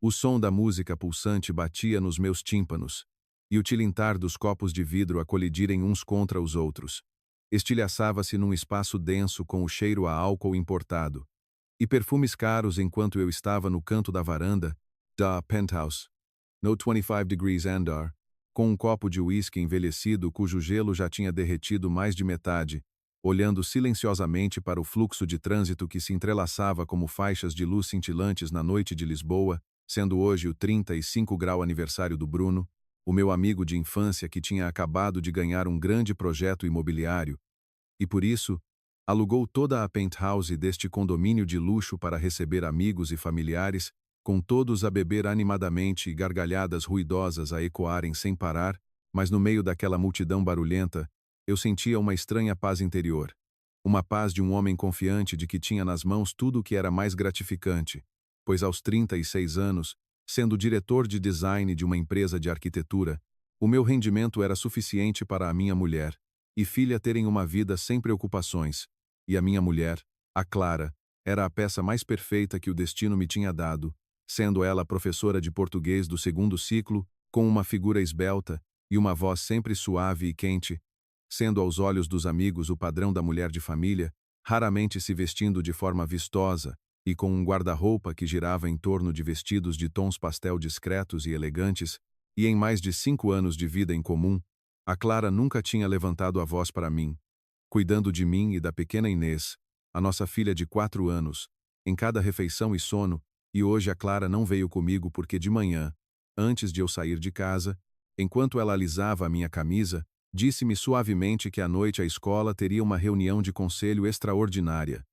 O som da música pulsante batia nos meus tímpanos, e o tilintar dos copos de vidro a colidirem uns contra os outros estilhaçava-se num espaço denso com o cheiro a álcool importado, e perfumes caros enquanto eu estava no canto da varanda, da penthouse, no 25 degrees andar, com um copo de uísque envelhecido cujo gelo já tinha derretido mais de metade, olhando silenciosamente para o fluxo de trânsito que se entrelaçava como faixas de luz cintilantes na noite de Lisboa, sendo hoje o 35º aniversário do Bruno, o meu amigo de infância que tinha acabado de ganhar um grande projeto imobiliário, e por isso, alugou toda a penthouse deste condomínio de luxo para receber amigos e familiares, com todos a beber animadamente e gargalhadas ruidosas a ecoarem sem parar, mas no meio daquela multidão barulhenta, eu sentia uma estranha paz interior. Uma paz de um homem confiante de que tinha nas mãos tudo o que era mais gratificante, pois aos 36 anos, sendo diretor de design de uma empresa de arquitetura, o meu rendimento era suficiente para a minha mulher e filha terem uma vida sem preocupações, e a minha mulher, a Clara, era a peça mais perfeita que o destino me tinha dado, sendo ela professora de português do 2º ciclo, com uma figura esbelta e uma voz sempre suave e quente, sendo aos olhos dos amigos o padrão da mulher de família, raramente se vestindo de forma vistosa e com um guarda-roupa que girava em torno de vestidos de tons pastel discretos e elegantes, e em mais de 5 anos de vida em comum, a Clara nunca tinha levantado a voz para mim, cuidando de mim e da pequena Inês, a nossa filha de 4 anos, em cada refeição e sono, e hoje a Clara não veio comigo porque de manhã, antes de eu sair de casa, enquanto ela alisava a minha camisa, disse-me suavemente que à noite a escola teria uma reunião de conselho extraordinária,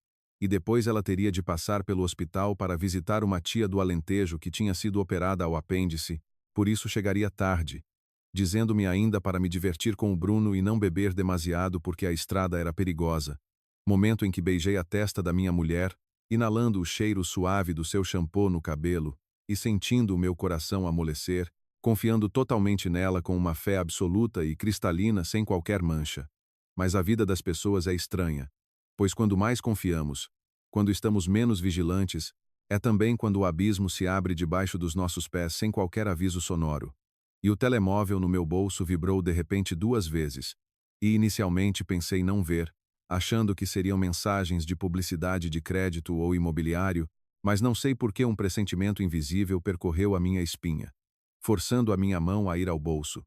e depois ela teria de passar pelo hospital para visitar uma tia do Alentejo que tinha sido operada ao apêndice, por isso chegaria tarde, dizendo-me ainda para me divertir com o Bruno e não beber demasiado porque a estrada era perigosa. Momento em que beijei a testa da minha mulher, inalando o cheiro suave do seu shampoo no cabelo, e sentindo o meu coração amolecer, confiando totalmente nela com uma fé absoluta e cristalina sem qualquer mancha. Mas a vida das pessoas é estranha, pois quando mais confiamos, quando estamos menos vigilantes, é também quando o abismo se abre debaixo dos nossos pés sem qualquer aviso sonoro. E o telemóvel no meu bolso vibrou de repente 2 vezes, e inicialmente pensei não ver, achando que seriam mensagens de publicidade de crédito ou imobiliário, mas não sei por que um pressentimento invisível percorreu a minha espinha, forçando a minha mão a ir ao bolso.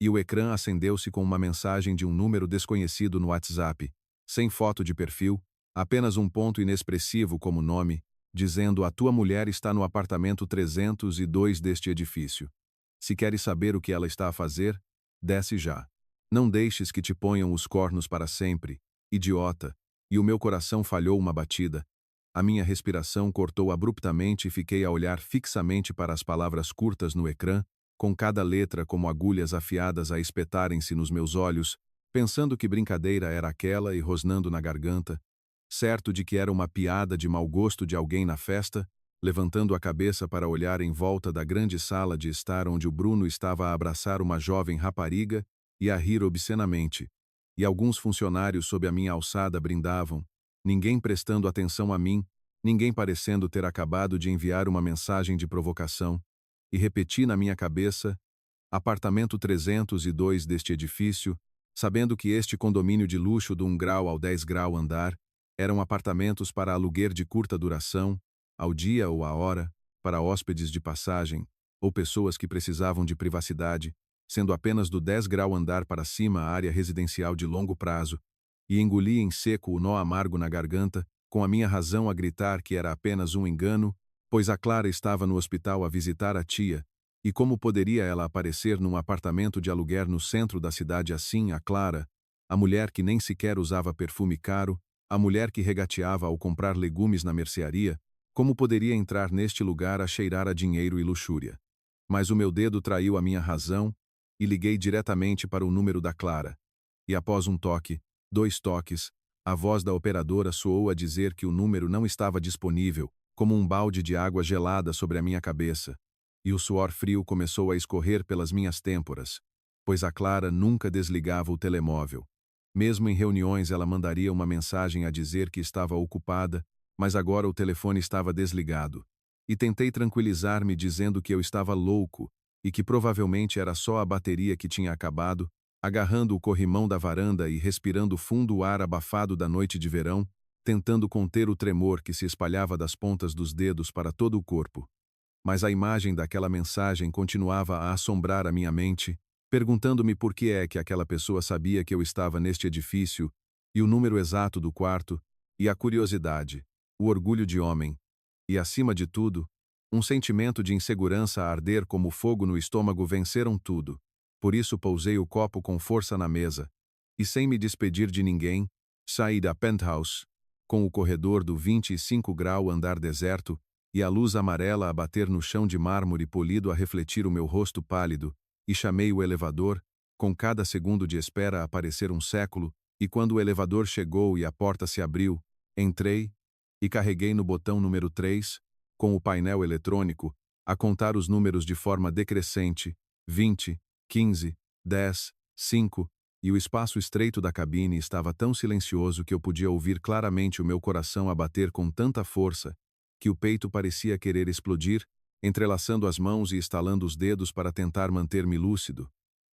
E o ecrã acendeu-se com uma mensagem de um número desconhecido no WhatsApp, sem foto de perfil, apenas um ponto inexpressivo como nome, dizendo: a tua mulher está no apartamento 302 deste edifício. Se queres saber o que ela está a fazer, desce já. Não deixes que te ponham os cornos para sempre, idiota. E o meu coração falhou uma batida. A minha respiração cortou abruptamente e fiquei a olhar fixamente para as palavras curtas no ecrã, com cada letra como agulhas afiadas a espetarem-se nos meus olhos, pensando que brincadeira era aquela e rosnando na garganta, certo de que era uma piada de mau gosto de alguém na festa, levantando a cabeça para olhar em volta da grande sala de estar onde o Bruno estava a abraçar uma jovem rapariga e a rir obscenamente, e alguns funcionários sob a minha alçada brindavam, ninguém prestando atenção a mim, ninguém parecendo ter acabado de enviar uma mensagem de provocação, e repeti na minha cabeça, apartamento 302 deste edifício, sabendo que este condomínio de luxo do 1 grau ao 10 grau andar eram apartamentos para aluguer de curta duração, ao dia ou à hora, para hóspedes de passagem, ou pessoas que precisavam de privacidade, sendo apenas do 10 grau andar para cima a área residencial de longo prazo, e engoli em seco o nó amargo na garganta, com a minha razão a gritar que era apenas um engano, pois a Clara estava no hospital a visitar a tia, e como poderia ela aparecer num apartamento de aluguer no centro da cidade assim, a Clara, a mulher que nem sequer usava perfume caro, a mulher que regateava ao comprar legumes na mercearia, como poderia entrar neste lugar a cheirar a dinheiro e luxúria? Mas o meu dedo traiu a minha razão, e liguei diretamente para o número da Clara. E após um toque, 2 toques, a voz da operadora soou a dizer que o número não estava disponível, como um balde de água gelada sobre a minha cabeça. E o suor frio começou a escorrer pelas minhas têmporas, pois a Clara nunca desligava o telemóvel. Mesmo em reuniões ela mandaria uma mensagem a dizer que estava ocupada, mas agora o telefone estava desligado. e tentei tranquilizar-me dizendo que eu estava louco e que provavelmente era só a bateria que tinha acabado, agarrando o corrimão da varanda e respirando fundo o ar abafado da noite de verão, tentando conter o tremor que se espalhava das pontas dos dedos para todo o corpo. Mas a imagem daquela mensagem continuava a assombrar a minha mente, perguntando-me por que é que aquela pessoa sabia que eu estava neste edifício, e o número exato do quarto, e a curiosidade, o orgulho de homem, e, acima de tudo, um sentimento de insegurança a arder como fogo no estômago venceram tudo. Por isso pousei o copo com força na mesa, e sem me despedir de ninguém, saí da penthouse, com o corredor do 25 grau andar deserto, e a luz amarela a bater no chão de mármore polido a refletir o meu rosto pálido, e chamei o elevador, com cada segundo de espera a parecer um século, e quando o elevador chegou e a porta se abriu, entrei, e carreguei no botão número 3, com o painel eletrônico, a contar os números de forma decrescente, 20, 15, 10, 5, e o espaço estreito da cabine estava tão silencioso que eu podia ouvir claramente o meu coração a bater com tanta força, que o peito parecia querer explodir, entrelaçando as mãos e estalando os dedos para tentar manter-me lúcido,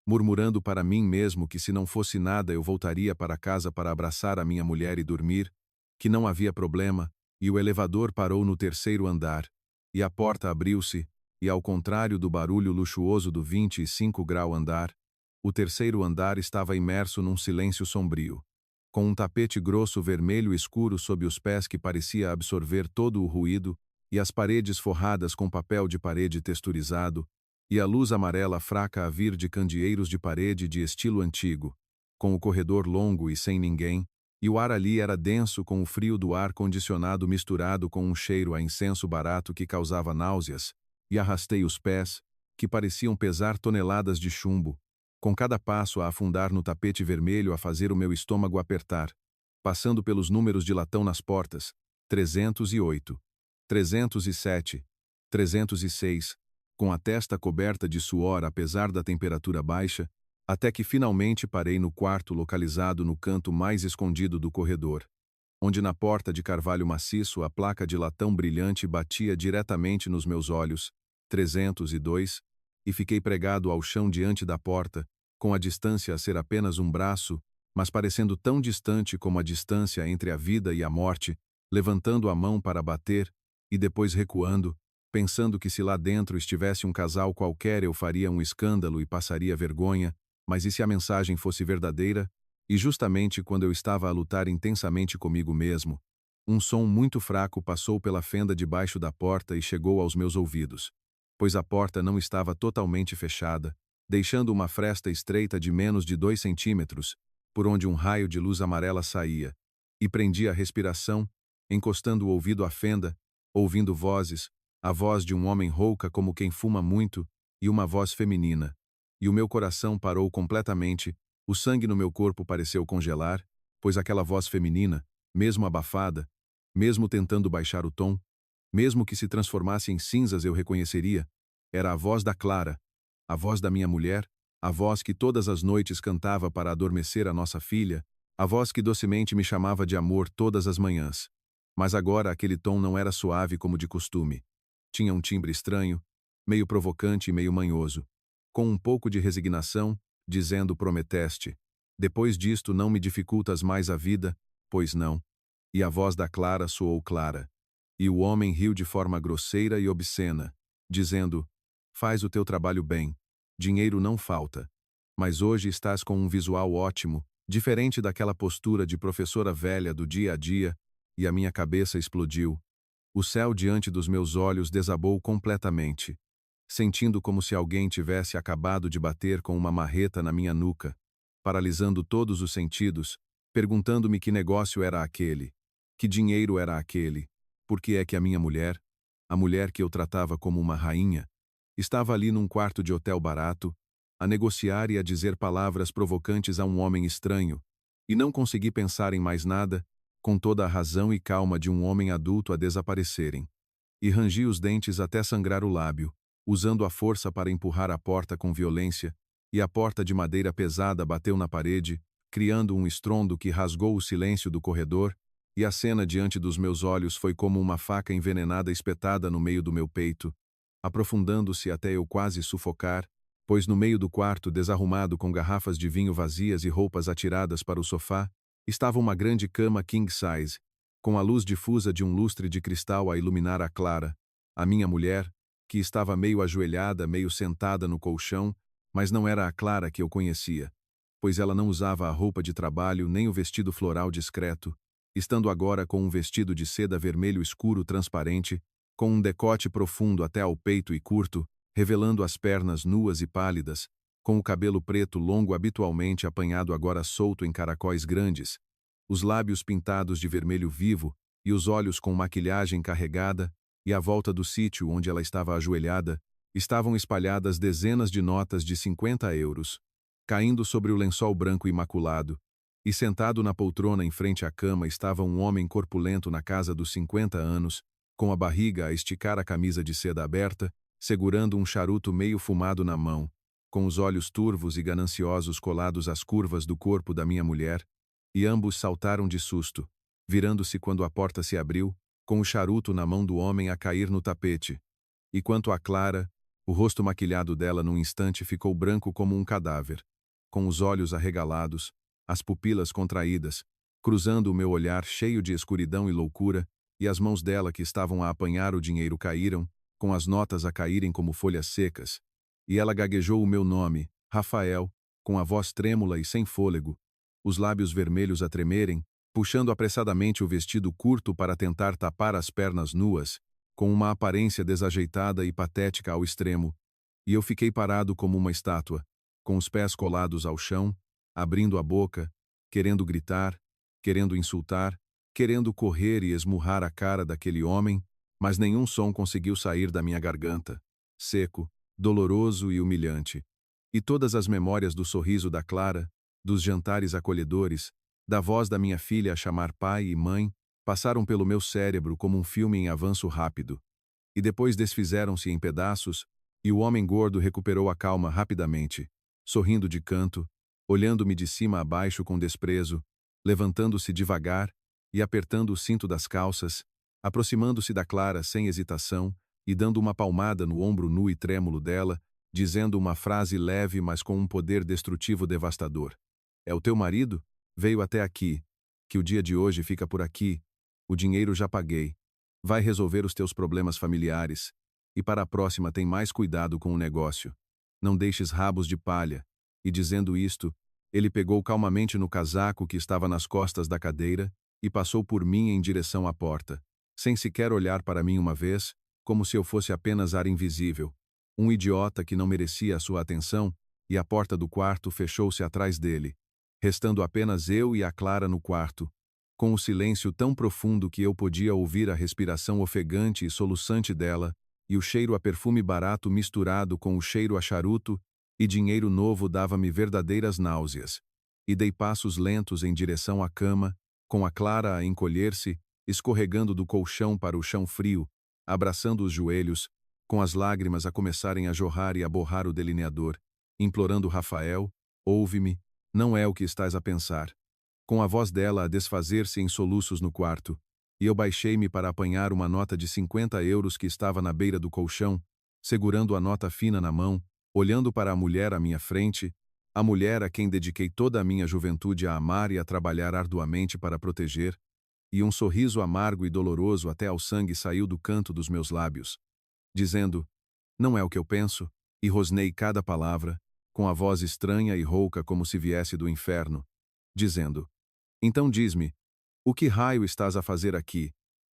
murmurando para mim mesmo que se não fosse nada eu voltaria para casa para abraçar a minha mulher e dormir, que não havia problema, e o elevador parou no terceiro andar, e a porta abriu-se, e ao contrário do barulho luxuoso do 25 grau andar, o terceiro andar estava imerso num silêncio sombrio, com um tapete grosso vermelho escuro sob os pés que parecia absorver todo o ruído, e as paredes forradas com papel de parede texturizado, e a luz amarela fraca a vir de candeeiros de parede de estilo antigo, com o corredor longo e sem ninguém, e o ar ali era denso com o frio do ar-condicionado misturado com um cheiro a incenso barato que causava náuseas, e arrastei os pés, que pareciam pesar toneladas de chumbo, com cada passo a afundar no tapete vermelho a fazer o meu estômago apertar, passando pelos números de latão nas portas, 308, 307, 306, com a testa coberta de suor apesar da temperatura baixa, até que finalmente parei no quarto localizado no canto mais escondido do corredor, onde na porta de carvalho maciço a placa de latão brilhante batia diretamente nos meus olhos, 302, e fiquei pregado ao chão diante da porta, com a distância a ser apenas um braço, mas parecendo tão distante como a distância entre a vida e a morte, levantando a mão para bater, e depois recuando, pensando que se lá dentro estivesse um casal qualquer eu faria um escândalo e passaria vergonha, mas e se a mensagem fosse verdadeira? E justamente quando eu estava a lutar intensamente comigo mesmo, um som muito fraco passou pela fenda debaixo da porta e chegou aos meus ouvidos, pois a porta não estava totalmente fechada, deixando uma fresta estreita de menos de 2 centímetros, por onde um raio de luz amarela saía, e prendi a respiração, encostando o ouvido à fenda, ouvindo vozes, a voz de um homem rouca como quem fuma muito, e uma voz feminina. E o meu coração parou completamente, o sangue no meu corpo pareceu congelar, pois aquela voz feminina, mesmo abafada, mesmo tentando baixar o tom, mesmo que se transformasse em cinzas eu reconheceria, era a voz da Clara, a voz da minha mulher, a voz que todas as noites cantava para adormecer a nossa filha, a voz que docemente me chamava de amor todas as manhãs. Mas agora aquele tom não era suave como de costume. Tinha um timbre estranho, meio provocante e meio manhoso, com um pouco de resignação, dizendo prometeste, depois disto não me dificultas mais a vida, pois não. E a voz da Clara soou clara. E o homem riu de forma grosseira e obscena, dizendo, faz o teu trabalho bem, dinheiro não falta. Mas hoje estás com um visual ótimo, diferente daquela postura de professora velha do dia a dia, e a minha cabeça explodiu. O céu diante dos meus olhos desabou completamente, sentindo como se alguém tivesse acabado de bater com uma marreta na minha nuca, paralisando todos os sentidos, perguntando-me que negócio era aquele, que dinheiro era aquele, por que é que a minha mulher, a mulher que eu tratava como uma rainha, estava ali num quarto de hotel barato, a negociar e a dizer palavras provocantes a um homem estranho, e não consegui pensar em mais nada, com toda a razão e calma de um homem adulto a desaparecerem. E rangi os dentes até sangrar o lábio, usando a força para empurrar a porta com violência, e a porta de madeira pesada bateu na parede, criando um estrondo que rasgou o silêncio do corredor, e a cena diante dos meus olhos foi como uma faca envenenada espetada no meio do meu peito, aprofundando-se até eu quase sufocar, pois no meio do quarto, desarrumado com garrafas de vinho vazias e roupas atiradas para o sofá, estava uma grande cama king size, com a luz difusa de um lustre de cristal a iluminar a Clara, a minha mulher, que estava meio ajoelhada, meio sentada no colchão, mas não era a Clara que eu conhecia, pois ela não usava a roupa de trabalho nem o vestido floral discreto, estando agora com um vestido de seda vermelho escuro transparente, com um decote profundo até ao peito e curto, revelando as pernas nuas e pálidas, com o cabelo preto longo habitualmente apanhado agora solto em caracóis grandes, os lábios pintados de vermelho vivo e os olhos com maquilhagem carregada, e à volta do sítio onde ela estava ajoelhada, estavam espalhadas dezenas de notas de 50 euros, caindo sobre o lençol branco imaculado, e sentado na poltrona em frente à cama estava um homem corpulento na casa dos 50 anos, com a barriga a esticar a camisa de seda aberta, segurando um charuto meio fumado na mão, com os olhos turvos e gananciosos colados às curvas do corpo da minha mulher, e ambos saltaram de susto, virando-se quando a porta se abriu, com o charuto na mão do homem a cair no tapete. E quanto a Clara, o rosto maquilhado dela num instante ficou branco como um cadáver, com os olhos arregalados, as pupilas contraídas, cruzando o meu olhar cheio de escuridão e loucura, e as mãos dela que estavam a apanhar o dinheiro caíram, com as notas a caírem como folhas secas, e ela gaguejou o meu nome, Rafael, com a voz trêmula e sem fôlego, os lábios vermelhos a tremerem, puxando apressadamente o vestido curto para tentar tapar as pernas nuas, com uma aparência desajeitada e patética ao extremo, e eu fiquei parado como uma estátua, com os pés colados ao chão, abrindo a boca, querendo gritar, querendo insultar, querendo correr e esmurrar a cara daquele homem, mas nenhum som conseguiu sair da minha garganta, seco, doloroso e humilhante. E todas as memórias do sorriso da Clara, dos jantares acolhedores, da voz da minha filha a chamar pai e mãe, passaram pelo meu cérebro como um filme em avanço rápido. E depois desfizeram-se em pedaços, e o homem gordo recuperou a calma rapidamente, sorrindo de canto, olhando-me de cima a baixo com desprezo, levantando-se devagar e apertando o cinto das calças, aproximando-se da Clara sem hesitação e dando uma palmada no ombro nu e trêmulo dela, dizendo uma frase leve mas com um poder destrutivo devastador. É o teu marido? Veio até aqui. Que o dia de hoje fica por aqui. O dinheiro já paguei. Vai resolver os teus problemas familiares. E para a próxima tem mais cuidado com o negócio. Não deixes rabos de palha. E dizendo isto, ele pegou calmamente no casaco que estava nas costas da cadeira e passou por mim em direção à porta, sem sequer olhar para mim uma vez, como se eu fosse apenas ar invisível, um idiota que não merecia a sua atenção, e a porta do quarto fechou-se atrás dele, restando apenas eu e a Clara no quarto, com o silêncio tão profundo que eu podia ouvir a respiração ofegante e soluçante dela, e o cheiro a perfume barato misturado com o cheiro a charuto e dinheiro novo dava-me verdadeiras náuseas. E dei passos lentos em direção à cama, com a Clara a encolher-se, escorregando do colchão para o chão frio, abraçando os joelhos, com as lágrimas a começarem a jorrar e a borrar o delineador, implorando Rafael, ouve-me, não é o que estás a pensar. Com a voz dela a desfazer-se em soluços no quarto, e eu baixei-me para apanhar uma nota de 50 euros que estava na beira do colchão, segurando a nota fina na mão, olhando para a mulher à minha frente, a mulher a quem dediquei toda a minha juventude a amar e a trabalhar arduamente para proteger, e um sorriso amargo e doloroso até ao sangue saiu do canto dos meus lábios, dizendo, não é o que eu penso, e rosnei cada palavra, com a voz estranha e rouca como se viesse do inferno, dizendo, então diz-me, o que raio estás a fazer aqui,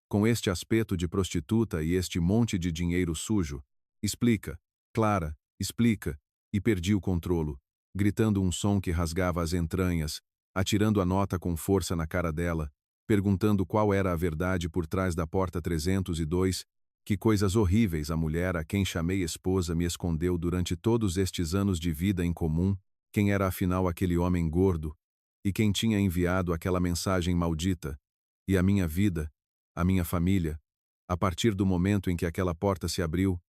com este aspecto de prostituta e este monte de dinheiro sujo? Explica, Clara, explica, e perdi o controlo, gritando um som que rasgava as entranhas, atirando a nota com força na cara dela, perguntando qual era a verdade por trás da porta 302, que coisas horríveis a mulher a quem chamei esposa me escondeu durante todos estes anos de vida em comum, quem era afinal aquele homem gordo, e quem tinha enviado aquela mensagem maldita, e a minha vida, a minha família, a partir do momento em que aquela porta se abriu,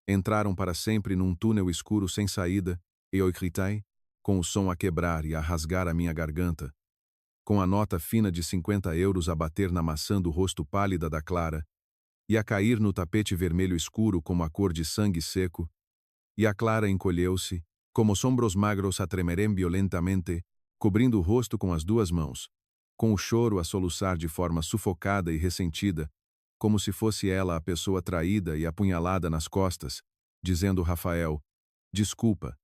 entraram para sempre num túnel escuro sem saída, e eu gritei, com o som a quebrar e a rasgar a minha garganta. com a nota fina de 50 euros a bater na maçã do rosto pálida da Clara, e a cair no tapete vermelho escuro como a cor de sangue seco, e a Clara encolheu-se, como os ombros magros a tremerem violentamente, cobrindo o rosto com as duas mãos, com o choro a soluçar de forma sufocada e ressentida, como se fosse ela a pessoa traída e apunhalada nas costas, dizendo: Rafael, desculpa,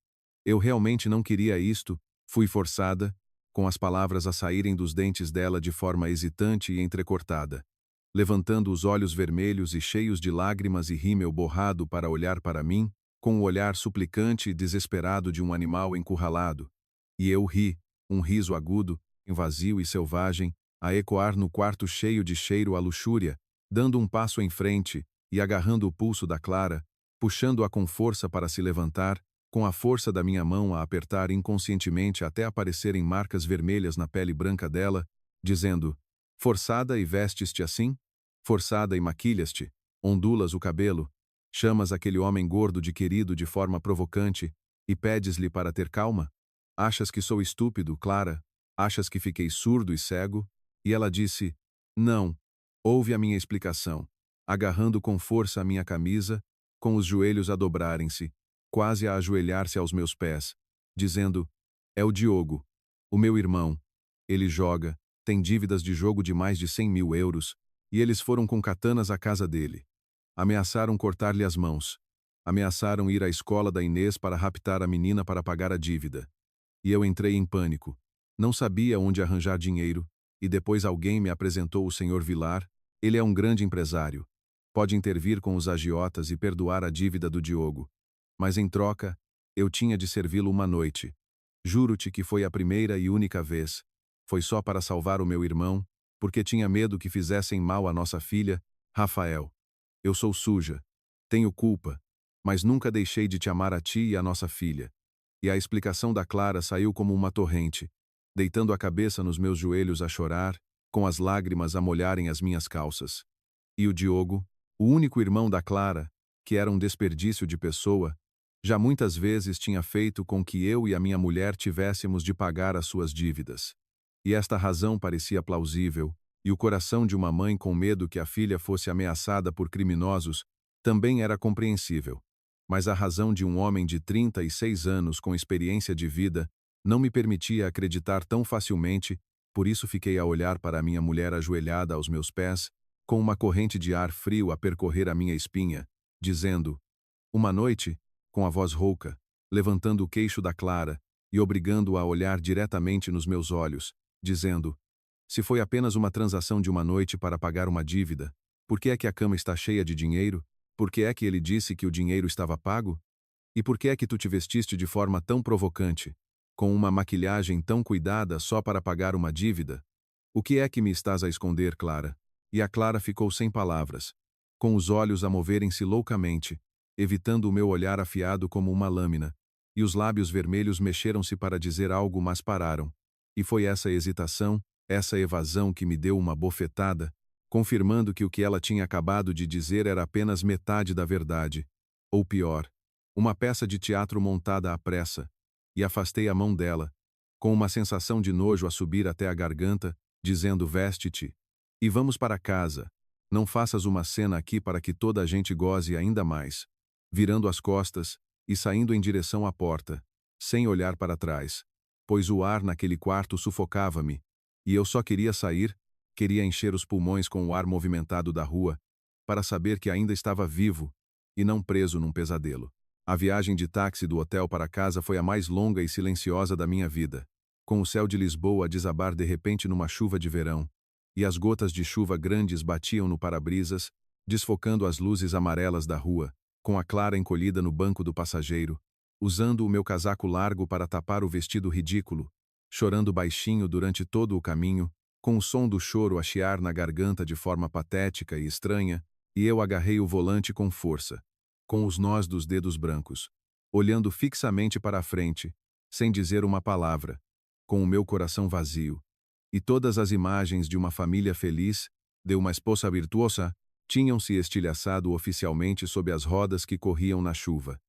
eu realmente não queria isto, fui forçada, com as palavras a saírem dos dentes dela de forma hesitante e entrecortada, levantando os olhos vermelhos e cheios de lágrimas e rímel borrado para olhar para mim, com o olhar suplicante e desesperado de um animal encurralado. E eu ri, um riso agudo, vazio e selvagem, a ecoar no quarto cheio de cheiro à luxúria, dando um passo em frente e agarrando o pulso da Clara, puxando-a com força para se levantar, com a força da minha mão a apertar inconscientemente até aparecerem marcas vermelhas na pele branca dela, dizendo: forçada e vestes-te assim? Forçada e maquilhas-te, ondulas o cabelo, chamas aquele homem gordo de querido de forma provocante e pedes-lhe para ter calma? Achas que sou estúpido, Clara? Achas que fiquei surdo e cego? E ela disse: não. Ouve a minha explicação, agarrando com força a minha camisa, com os joelhos a dobrarem-se, quase a ajoelhar-se aos meus pés, dizendo: é o Diogo, o meu irmão. Ele joga, tem dívidas de jogo de mais de 100 mil euros, e eles foram com katanas à casa dele. Ameaçaram cortar-lhe as mãos. Ameaçaram ir à escola da Inês para raptar a menina para pagar a dívida. E eu entrei em pânico. Não sabia onde arranjar dinheiro, e depois alguém me apresentou o Sr. Vilar. Ele é um grande empresário. Pode intervir com os agiotas e perdoar a dívida do Diogo. Mas em troca, eu tinha de servi-lo uma noite. Juro-te que foi a primeira e única vez. Foi só para salvar o meu irmão, porque tinha medo que fizessem mal à nossa filha, Rafael. Eu sou suja. Tenho culpa. Mas nunca deixei de te amar a ti e a nossa filha. E a explicação da Clara saiu como uma torrente, deitando a cabeça nos meus joelhos a chorar, com as lágrimas a molharem as minhas calças. E o Diogo, o único irmão da Clara, que era um desperdício de pessoa, já muitas vezes tinha feito com que eu e a minha mulher tivéssemos de pagar as suas dívidas. E esta razão parecia plausível, e o coração de uma mãe com medo que a filha fosse ameaçada por criminosos também era compreensível. Mas a razão de um homem de 36 anos com experiência de vida não me permitia acreditar tão facilmente, por isso fiquei a olhar para a minha mulher ajoelhada aos meus pés, com uma corrente de ar frio a percorrer a minha espinha, dizendo: uma noite, com a voz rouca, levantando o queixo da Clara e obrigando-a a olhar diretamente nos meus olhos, dizendo: se foi apenas uma transação de uma noite para pagar uma dívida, por que é que a cama está cheia de dinheiro? Por que é que ele disse que o dinheiro estava pago? E por que é que tu te vestiste de forma tão provocante, com uma maquilhagem tão cuidada só para pagar uma dívida? O que é que me estás a esconder, Clara? E a Clara ficou sem palavras, com os olhos a moverem-se loucamente, evitando o meu olhar afiado como uma lâmina, e os lábios vermelhos mexeram-se para dizer algo, mas pararam. E foi essa hesitação, essa evasão que me deu uma bofetada, confirmando que o que ela tinha acabado de dizer era apenas metade da verdade. Ou pior, uma peça de teatro montada à pressa, e afastei a mão dela, com uma sensação de nojo a subir até a garganta, dizendo: veste-te, e vamos para casa. Não faças uma cena aqui para que toda a gente goze ainda mais. Virando as costas, e saindo em direção à porta, sem olhar para trás, pois o ar naquele quarto sufocava-me, e eu só queria sair, queria encher os pulmões com o ar movimentado da rua, para saber que ainda estava vivo, e não preso num pesadelo. A viagem de táxi do hotel para casa foi a mais longa e silenciosa da minha vida, com o céu de Lisboa a desabar de repente numa chuva de verão, e as gotas de chuva grandes batiam no para-brisas, desfocando as luzes amarelas da rua, com a Clara encolhida no banco do passageiro, usando o meu casaco largo para tapar o vestido ridículo, chorando baixinho durante todo o caminho, com o som do choro a chiar na garganta de forma patética e estranha, e eu agarrei o volante com força, com os nós dos dedos brancos, olhando fixamente para a frente, sem dizer uma palavra, com o meu coração vazio. E todas as imagens de uma família feliz, de uma esposa virtuosa, tinham-se estilhaçado oficialmente sob as rodas que corriam na chuva.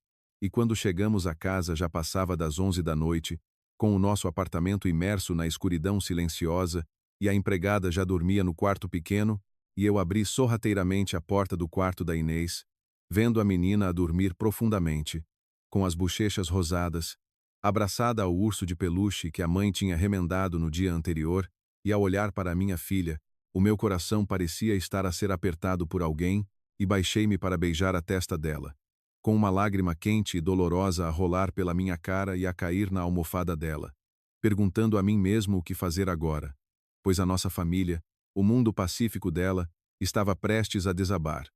E quando chegamos à casa já passava das 11 da noite, com o nosso apartamento imerso na escuridão silenciosa, e a empregada já dormia no quarto pequeno, e eu abri sorrateiramente a porta do quarto da Inês, vendo a menina a dormir profundamente, com as bochechas rosadas, abraçada ao urso de peluche que a mãe tinha remendado no dia anterior, e ao olhar para minha filha, o meu coração parecia estar a ser apertado por alguém, e baixei-me para beijar a testa dela, com uma lágrima quente e dolorosa a rolar pela minha cara e a cair na almofada dela, perguntando a mim mesmo o que fazer agora, pois a nossa família, o mundo pacífico dela, estava prestes a desabar.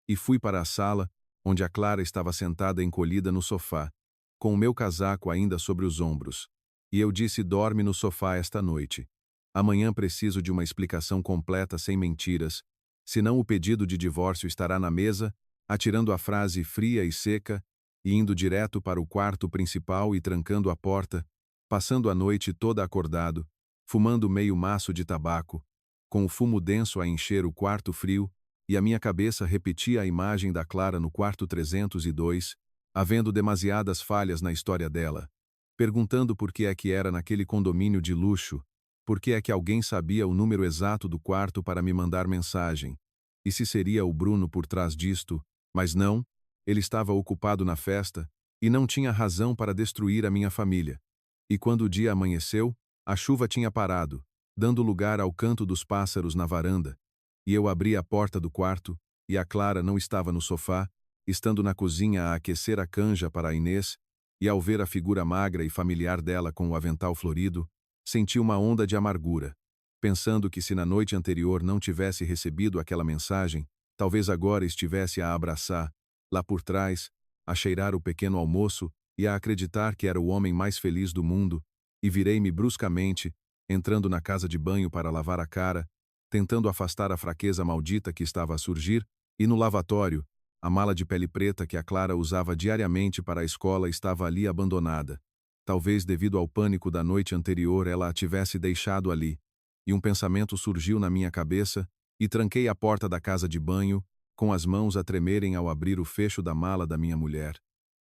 E fui para a sala, onde a Clara estava sentada encolhida no sofá, com o meu casaco ainda sobre os ombros. E eu disse: dorme no sofá esta noite. Amanhã preciso de uma explicação completa sem mentiras, senão o pedido de divórcio estará na mesa, atirando a frase fria e seca, e indo direto para o quarto principal e trancando a porta, passando a noite toda acordado, fumando meio maço de tabaco, com o fumo denso a encher o quarto frio, e a minha cabeça repetia a imagem da Clara no quarto 302, havendo demasiadas falhas na história dela, perguntando por que é que era naquele condomínio de luxo, por que é que alguém sabia o número exato do quarto para me mandar mensagem, e se seria o Bruno por trás disto, mas não, ele estava ocupado na festa, e não tinha razão para destruir a minha família. E quando o dia amanheceu, a chuva tinha parado, dando lugar ao canto dos pássaros na varanda, e eu abri a porta do quarto, e a Clara não estava no sofá, estando na cozinha a aquecer a canja para a Inês, e ao ver a figura magra e familiar dela com o avental florido, senti uma onda de amargura, pensando que se na noite anterior não tivesse recebido aquela mensagem, talvez agora estivesse a abraçar, lá por trás, a cheirar o pequeno almoço e a acreditar que era o homem mais feliz do mundo, e virei-me bruscamente, entrando na casa de banho para lavar a cara, tentando afastar a fraqueza maldita que estava a surgir, e no lavatório, a mala de pele preta que a Clara usava diariamente para a escola estava ali abandonada. Talvez devido ao pânico da noite anterior ela a tivesse deixado ali, e um pensamento surgiu na minha cabeça, e tranquei a porta da casa de banho, com as mãos a tremerem ao abrir o fecho da mala da minha mulher.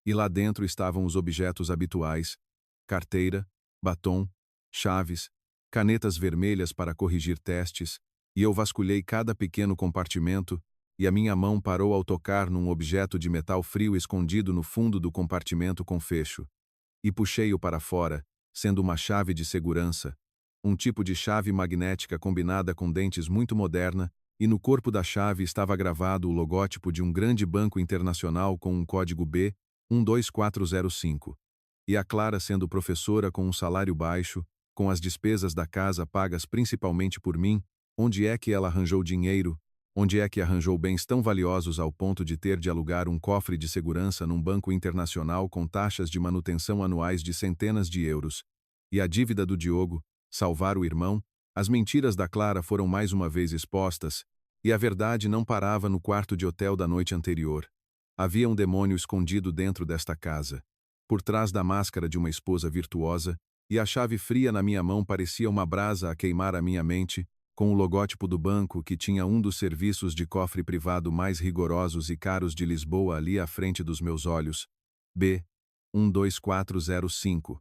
E lá dentro estavam os objetos habituais: carteira, batom, chaves, canetas vermelhas para corrigir testes, e eu vasculhei cada pequeno compartimento, e a minha mão parou ao tocar num objeto de metal frio escondido no fundo do compartimento com fecho. E puxei-o para fora, sendo uma chave de segurança, um tipo de chave magnética combinada com dentes muito moderna, e no corpo da chave estava gravado o logótipo de um grande banco internacional com um código B12405. E a Clara, sendo professora com um salário baixo, com as despesas da casa pagas principalmente por mim, onde é que ela arranjou dinheiro? Onde é que arranjou bens tão valiosos ao ponto de ter de alugar um cofre de segurança num banco internacional com taxas de manutenção anuais de centenas de euros? E a dívida do Diogo, salvar o irmão? As mentiras da Clara foram mais uma vez expostas, e a verdade não parava no quarto de hotel da noite anterior. Havia um demônio escondido dentro desta casa, por trás da máscara de uma esposa virtuosa, e a chave fria na minha mão parecia uma brasa a queimar a minha mente, com o logótipo do banco que tinha um dos serviços de cofre privado mais rigorosos e caros de Lisboa ali à frente dos meus olhos, B12405,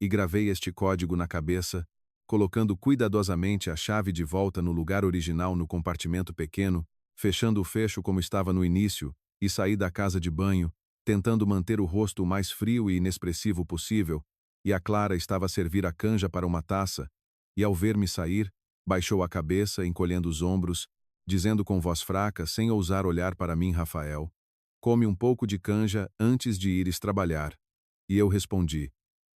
e gravei este código na cabeça, colocando cuidadosamente a chave de volta no lugar original no compartimento pequeno, fechando o fecho como estava no início, e saí da casa de banho, tentando manter o rosto o mais frio e inexpressivo possível, e a Clara estava a servir a canja para uma taça, e ao ver-me sair, baixou a cabeça, encolhendo os ombros, dizendo com voz fraca, sem ousar olhar para mim: Rafael, come um pouco de canja antes de ires trabalhar. E eu respondi: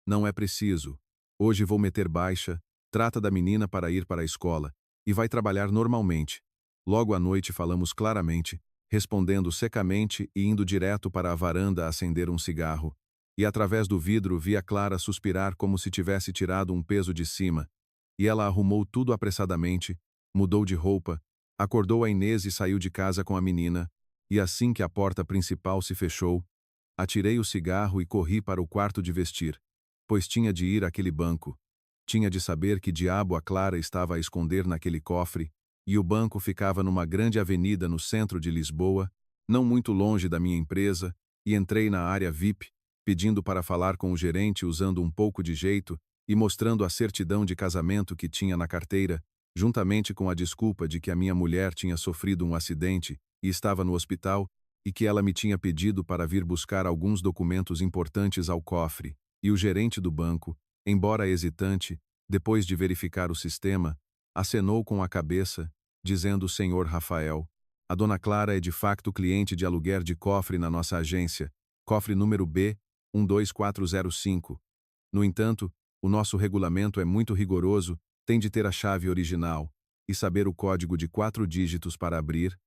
não é preciso. Hoje vou meter baixa, trata da menina para ir para a escola, e vai trabalhar normalmente. Logo à noite falamos claramente, respondendo secamente e indo direto para a varanda acender um cigarro, e através do vidro vi a Clara suspirar como se tivesse tirado um peso de cima, e ela arrumou tudo apressadamente, mudou de roupa, acordou a Inês e saiu de casa com a menina, e assim que a porta principal se fechou, atirei o cigarro e corri para o quarto de vestir, pois tinha de ir àquele banco, tinha de saber que diabo a Clara estava a esconder naquele cofre, e o banco ficava numa grande avenida no centro de Lisboa, não muito longe da minha empresa, e entrei na área VIP, pedindo para falar com o gerente usando um pouco de jeito, e mostrando a certidão de casamento que tinha na carteira, juntamente com a desculpa de que a minha mulher tinha sofrido um acidente e estava no hospital, e que ela me tinha pedido para vir buscar alguns documentos importantes ao cofre, e o gerente do banco, embora hesitante, depois de verificar o sistema, acenou com a cabeça, dizendo: Senhor Rafael, a dona Clara é de facto cliente de aluguer de cofre na nossa agência, cofre número B 12405. No entanto, o nosso regulamento é muito rigoroso, tem de ter a chave original e saber o código de 4 dígitos para abrir,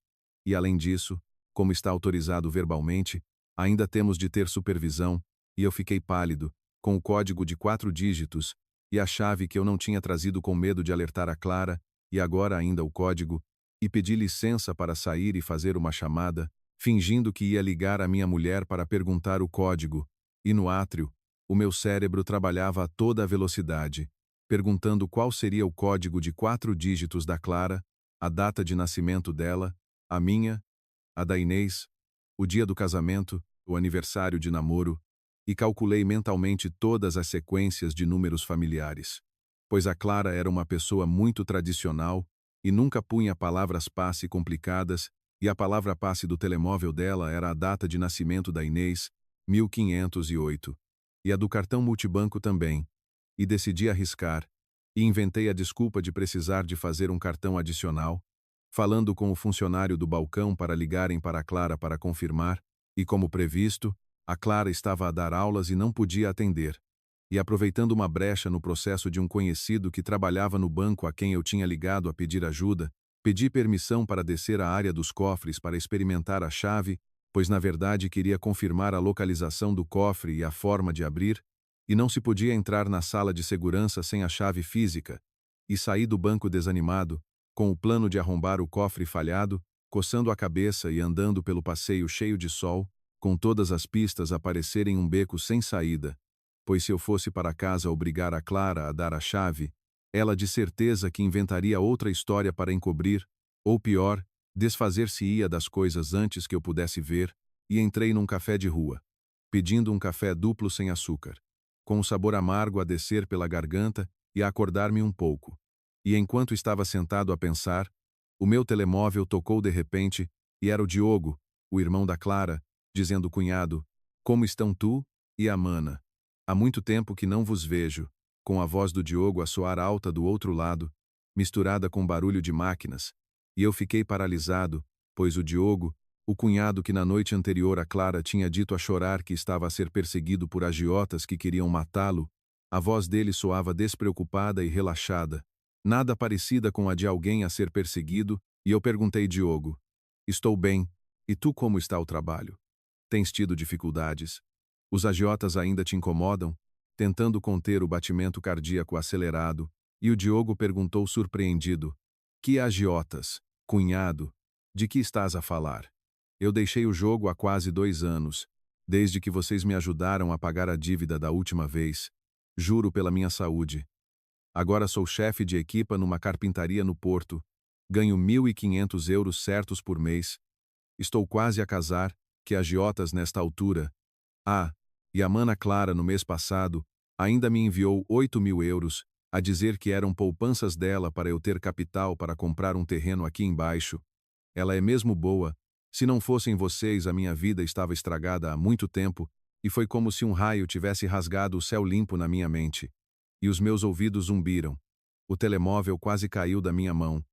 e além disso, como está autorizado verbalmente, ainda temos de ter supervisão, e eu fiquei pálido, com o código de 4 dígitos, e a chave que eu não tinha trazido com medo de alertar a Clara, e agora ainda o código, e pedi licença para sair e fazer uma chamada, fingindo que ia ligar a minha mulher para perguntar o código, e no átrio, o meu cérebro trabalhava a toda a velocidade, perguntando qual seria o código de 4 dígitos da Clara, a data de nascimento dela, a minha, a da Inês, o dia do casamento, o aniversário de namoro, e calculei mentalmente todas as sequências de números familiares. Pois a Clara era uma pessoa muito tradicional e nunca punha palavras passe complicadas, e a palavra passe do telemóvel dela era a data de nascimento da Inês, 1508. E a do cartão multibanco também. E decidi arriscar, e inventei a desculpa de precisar de fazer um cartão adicional, falando com o funcionário do balcão para ligarem para a Clara para confirmar, e como previsto, a Clara estava a dar aulas e não podia atender. E aproveitando uma brecha no processo de um conhecido que trabalhava no banco a quem eu tinha ligado a pedir ajuda, pedi permissão para descer à área dos cofres para experimentar a chave, pois na verdade queria confirmar a localização do cofre e a forma de abrir, e não se podia entrar na sala de segurança sem a chave física, e saí do banco desanimado, com o plano de arrombar o cofre falhado, coçando a cabeça e andando pelo passeio cheio de sol, com todas as pistas a parecerem um beco sem saída, pois se eu fosse para casa obrigar a Clara a dar a chave, ela de certeza que inventaria outra história para encobrir, ou pior, desfazer-se-ia das coisas antes que eu pudesse ver, e entrei num café de rua, pedindo um café duplo sem açúcar, com um sabor amargo a descer pela garganta e a acordar-me um pouco. E enquanto estava sentado a pensar, o meu telemóvel tocou de repente, e era o Diogo, o irmão da Clara, dizendo: cunhado, como estão tu e a mana? Há muito tempo que não vos vejo, com a voz do Diogo a soar alta do outro lado, misturada com barulho de máquinas, e eu fiquei paralisado, pois o Diogo, o cunhado que na noite anterior a Clara tinha dito a chorar que estava a ser perseguido por agiotas que queriam matá-lo, a voz dele soava despreocupada e relaxada, nada parecida com a de alguém a ser perseguido, e eu perguntei: Diogo, estou bem, e tu como está o trabalho? Tens tido dificuldades? Os agiotas ainda te incomodam? Tentando conter o batimento cardíaco acelerado, e o Diogo perguntou surpreendido: que agiotas, cunhado? De que estás a falar? Eu deixei o jogo há quase 2 anos, desde que vocês me ajudaram a pagar a dívida da última vez. Juro pela minha saúde. Agora sou chefe de equipa numa carpintaria no Porto. Ganho 1.500 euros certos por mês. Estou quase a casar, que agiotas nesta altura. Ah, e a mana Clara no mês passado ainda me enviou 8.000 euros, a dizer que eram poupanças dela para eu ter capital para comprar um terreno aqui embaixo. Ela é mesmo boa. Se não fossem vocês, a minha vida estava estragada há muito tempo, e foi como se um raio tivesse rasgado o céu limpo na minha mente. E os meus ouvidos zumbiram. O telemóvel quase caiu da minha mão.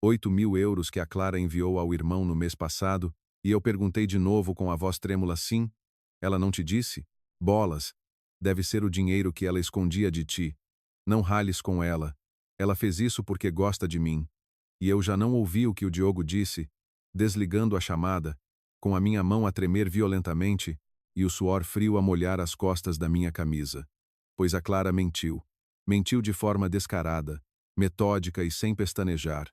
8.000 euros que a Clara enviou ao irmão no mês passado, e eu perguntei de novo com a voz trêmula: sim? Ela não te disse? Bolas. Deve ser o dinheiro que ela escondia de ti. Não rales com ela. Ela fez isso porque gosta de mim. E eu já não ouvi o que o Diogo disse, desligando a chamada, com a minha mão a tremer violentamente e o suor frio a molhar as costas da minha camisa. Pois a Clara mentiu. Mentiu de forma descarada, metódica e sem pestanejar.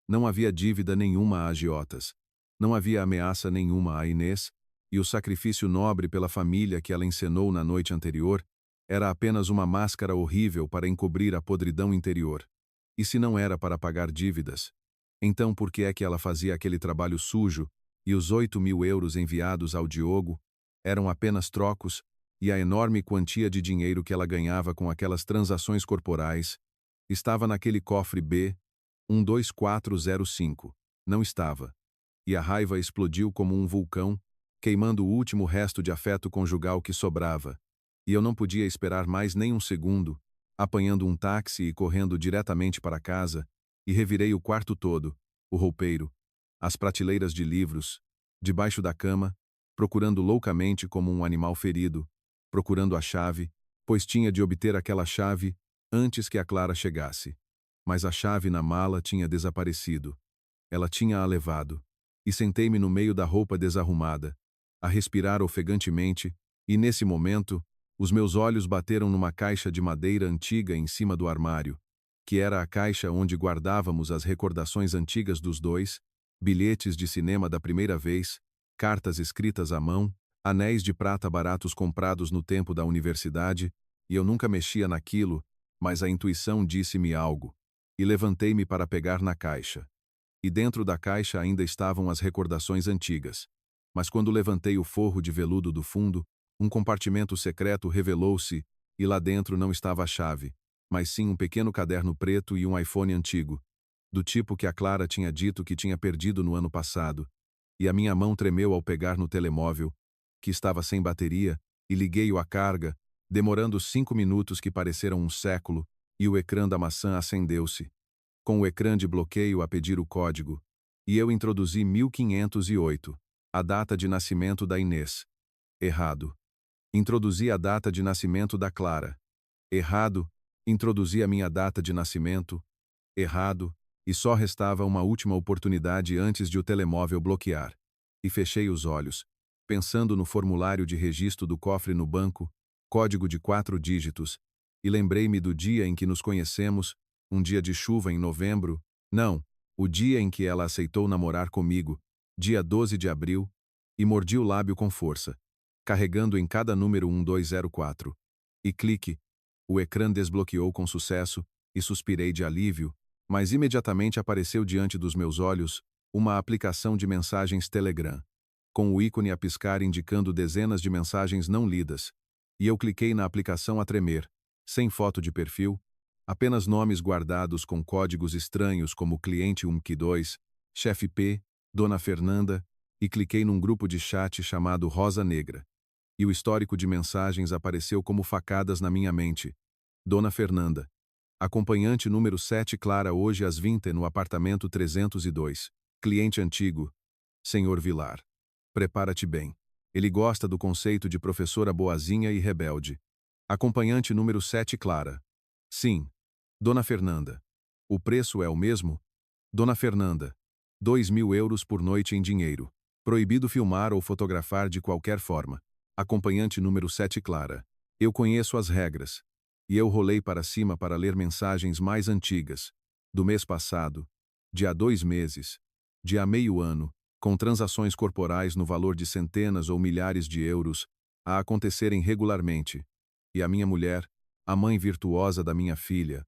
Não havia dívida nenhuma a agiotas. Não havia ameaça nenhuma a Inês, e o sacrifício nobre pela família que ela encenou na noite anterior era apenas uma máscara horrível para encobrir a podridão interior. E se não era para pagar dívidas, então por que é que ela fazia aquele trabalho sujo, e os 8.000 euros enviados ao Diogo eram apenas trocos, e a enorme quantia de dinheiro que ela ganhava com aquelas transações corporais estava naquele cofre B 12405. Não estava. E a raiva explodiu como um vulcão, queimando o último resto de afeto conjugal que sobrava. E eu não podia esperar mais nem um segundo, apanhando um táxi e correndo diretamente para casa, e revirei o quarto todo, o roupeiro, as prateleiras de livros, debaixo da cama, procurando loucamente como um animal ferido, procurando a chave, pois tinha de obter aquela chave antes que a Clara chegasse. Mas a chave na mala tinha desaparecido. Ela tinha-a levado. E sentei-me no meio da roupa desarrumada, a respirar ofegantemente, e nesse momento, os meus olhos bateram numa caixa de madeira antiga em cima do armário, que era a caixa onde guardávamos as recordações antigas dos dois, bilhetes de cinema da primeira vez, cartas escritas à mão, anéis de prata baratos comprados no tempo da universidade, e eu nunca mexia naquilo, mas a intuição disse-me algo, e levantei-me para pegar na caixa. E dentro da caixa ainda estavam as recordações antigas. Mas quando levantei o forro de veludo do fundo, um compartimento secreto revelou-se, e lá dentro não estava a chave, mas sim um pequeno caderno preto e um iPhone antigo, do tipo que a Clara tinha dito que tinha perdido no ano passado, e a minha mão tremeu ao pegar no telemóvel, que estava sem bateria, e liguei-o à carga, demorando 5 minutos que pareceram um século, e o ecrã da maçã acendeu-se, com o ecrã de bloqueio a pedir o código, e eu introduzi 1508, a data de nascimento da Inês. Errado. Introduzi a data de nascimento da Clara. Errado. Introduzi a minha data de nascimento. Errado. E só restava uma última oportunidade antes de o telemóvel bloquear. E fechei os olhos, pensando no formulário de registro do cofre no banco, código de 4 dígitos, e lembrei-me do dia em que nos conhecemos, um dia de chuva em novembro, não, o dia em que ela aceitou namorar comigo, dia 12 de abril, e mordi o lábio com força, carregando em cada número 1204. E clique, o ecrã desbloqueou com sucesso, e suspirei de alívio, mas imediatamente apareceu diante dos meus olhos uma aplicação de mensagens Telegram, com o ícone a piscar indicando dezenas de mensagens não lidas, e eu cliquei na aplicação a tremer, sem foto de perfil, apenas nomes guardados com códigos estranhos como cliente 1Q2, chefe P, Dona Fernanda, e cliquei num grupo de chat chamado Rosa Negra. E o histórico de mensagens apareceu como facadas na minha mente. Dona Fernanda. Acompanhante número 7 Clara hoje às 20 no apartamento 302. Cliente antigo. Senhor Vilar. Prepara-te bem. Ele gosta do conceito de professora boazinha e rebelde. Acompanhante número 7 Clara. Sim. Dona Fernanda. O preço é o mesmo? Dona Fernanda. 2.000 euros por noite em dinheiro. Proibido filmar ou fotografar de qualquer forma. Acompanhante número 7 Clara. Eu conheço as regras. E eu rolei para cima para ler mensagens mais antigas. Do mês passado. De há 2 meses. De há meio ano. Com transações corporais no valor de centenas ou milhares de euros, a acontecerem regularmente. E a minha mulher, a mãe virtuosa da minha filha,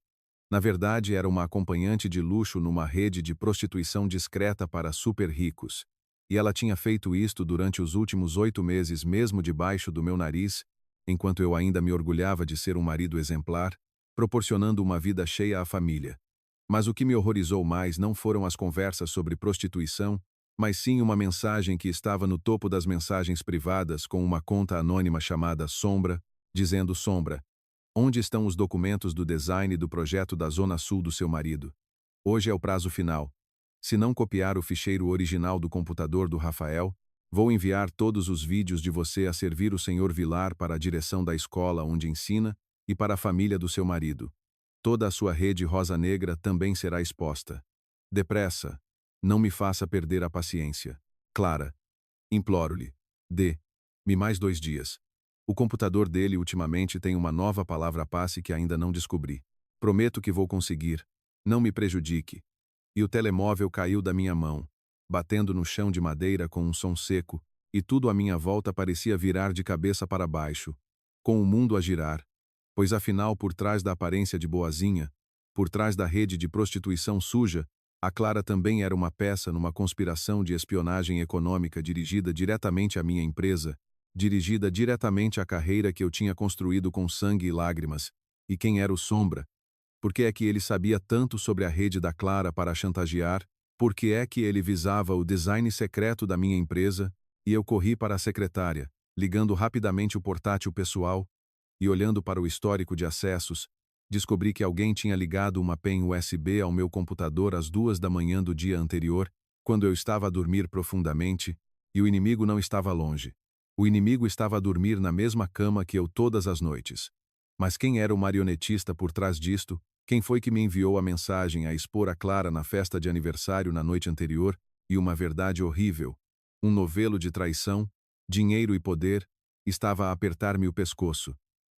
na verdade era uma acompanhante de luxo numa rede de prostituição discreta para super ricos. E ela tinha feito isto durante os últimos 8 meses mesmo debaixo do meu nariz, enquanto eu ainda me orgulhava de ser um marido exemplar, proporcionando uma vida cheia à família. Mas o que me horrorizou mais não foram as conversas sobre prostituição, mas sim uma mensagem que estava no topo das mensagens privadas com uma conta anônima chamada Sombra, dizendo Sombra, onde estão os documentos do design do projeto da Zona Sul do seu marido? Hoje é o prazo final. Se não copiar o ficheiro original do computador do Rafael, vou enviar todos os vídeos de você a servir o Sr. Vilar para a direção da escola onde ensina e para a família do seu marido. Toda a sua rede rosa negra também será exposta. Depressa. Não me faça perder a paciência. Clara. Imploro-lhe. Dê-me mais 2 dias. O computador dele ultimamente tem uma nova palavra-passe que ainda não descobri. Prometo que vou conseguir. Não me prejudique. E o telemóvel caiu da minha mão, batendo no chão de madeira com um som seco, e tudo à minha volta parecia virar de cabeça para baixo, com o mundo a girar, pois afinal por trás da aparência de boazinha, por trás da rede de prostituição suja, a Clara também era uma peça numa conspiração de espionagem econômica dirigida diretamente à minha empresa, dirigida diretamente à carreira que eu tinha construído com sangue e lágrimas. E quem era o Sombra? Por que é que ele sabia tanto sobre a rede da Clara para a chantagear? Por que é que ele visava o design secreto da minha empresa? E eu corri para a secretária, ligando rapidamente o portátil pessoal e olhando para o histórico de acessos, descobri que alguém tinha ligado uma pen USB ao meu computador às 2 da manhã do dia anterior, quando eu estava a dormir profundamente, e o inimigo não estava longe. O inimigo estava a dormir na mesma cama que eu todas as noites. Mas quem era o marionetista por trás disto? Quem foi que me enviou a mensagem a expor a Clara na festa de aniversário na noite anterior? E uma verdade horrível, um novelo de traição, dinheiro e poder, estava a apertar-me o pescoço.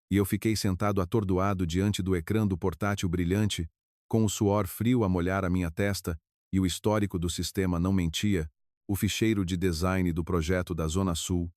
E eu fiquei sentado atordoado diante do ecrã do portátil brilhante, com o suor frio a molhar a minha testa, e o histórico do sistema não mentia, o ficheiro de design do projeto da Zona Sul,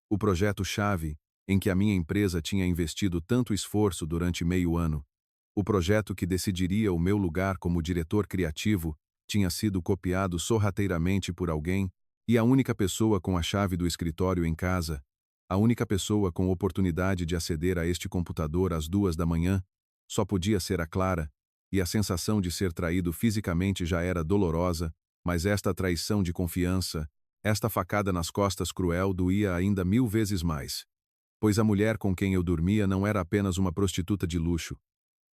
o projeto-chave, em que a minha empresa tinha investido tanto esforço durante meio ano. O projeto que decidiria o meu lugar como diretor criativo tinha sido copiado sorrateiramente por alguém, e a única pessoa com a chave do escritório em casa, a única pessoa com oportunidade de aceder a este computador às 2 da manhã, só podia ser a Clara, e a sensação de ser traído fisicamente já era dolorosa, mas esta traição de confiança, esta facada nas costas cruel doía ainda 1000 vezes mais. Pois a mulher com quem eu dormia não era apenas uma prostituta de luxo,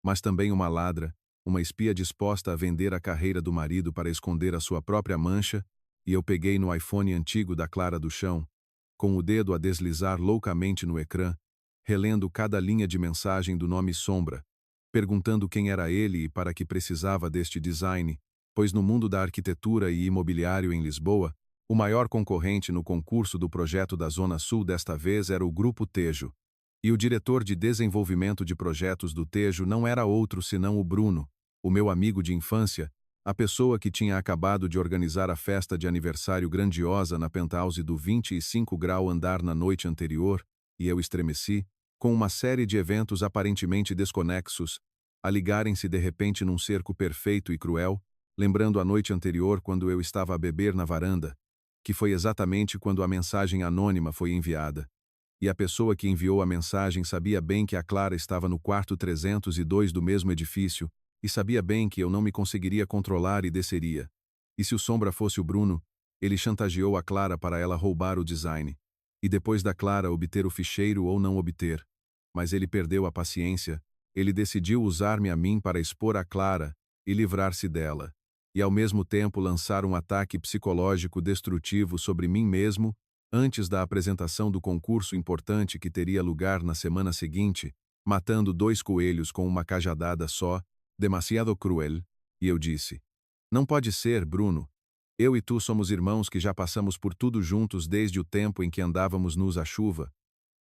mas também uma ladra, uma espia disposta a vender a carreira do marido para esconder a sua própria mancha, e eu peguei no iPhone antigo da Clara do chão, com o dedo a deslizar loucamente no ecrã, relendo cada linha de mensagem do nome Sombra, perguntando quem era ele e para que precisava deste design, pois no mundo da arquitetura e imobiliário em Lisboa, o maior concorrente no concurso do projeto da Zona Sul desta vez era o Grupo Tejo. E o diretor de desenvolvimento de projetos do Tejo não era outro senão o Bruno, o meu amigo de infância, a pessoa que tinha acabado de organizar a festa de aniversário grandiosa na penthouse do 25 grau andar na noite anterior, e eu estremeci, com uma série de eventos aparentemente desconexos, a ligarem-se de repente num cerco perfeito e cruel, lembrando a noite anterior quando eu estava a beber na varanda, que foi exatamente quando a mensagem anônima foi enviada. E a pessoa que enviou a mensagem sabia bem que a Clara estava no quarto 302 do mesmo edifício, e sabia bem que eu não me conseguiria controlar e desceria. E se o Sombra fosse o Bruno, ele chantageou a Clara para ela roubar o design. E depois da Clara obter o ficheiro ou não obter. Mas ele perdeu a paciência, ele decidiu usar-me a mim para expor a Clara e livrar-se dela. E ao mesmo tempo lançar um ataque psicológico destrutivo sobre mim mesmo, antes da apresentação do concurso importante que teria lugar na semana seguinte, matando 2 coelhos com uma cajadada só, demasiado cruel, e eu disse: "Não pode ser, Bruno. Eu e tu somos irmãos que já passamos por tudo juntos desde o tempo em que andávamos nus à chuva",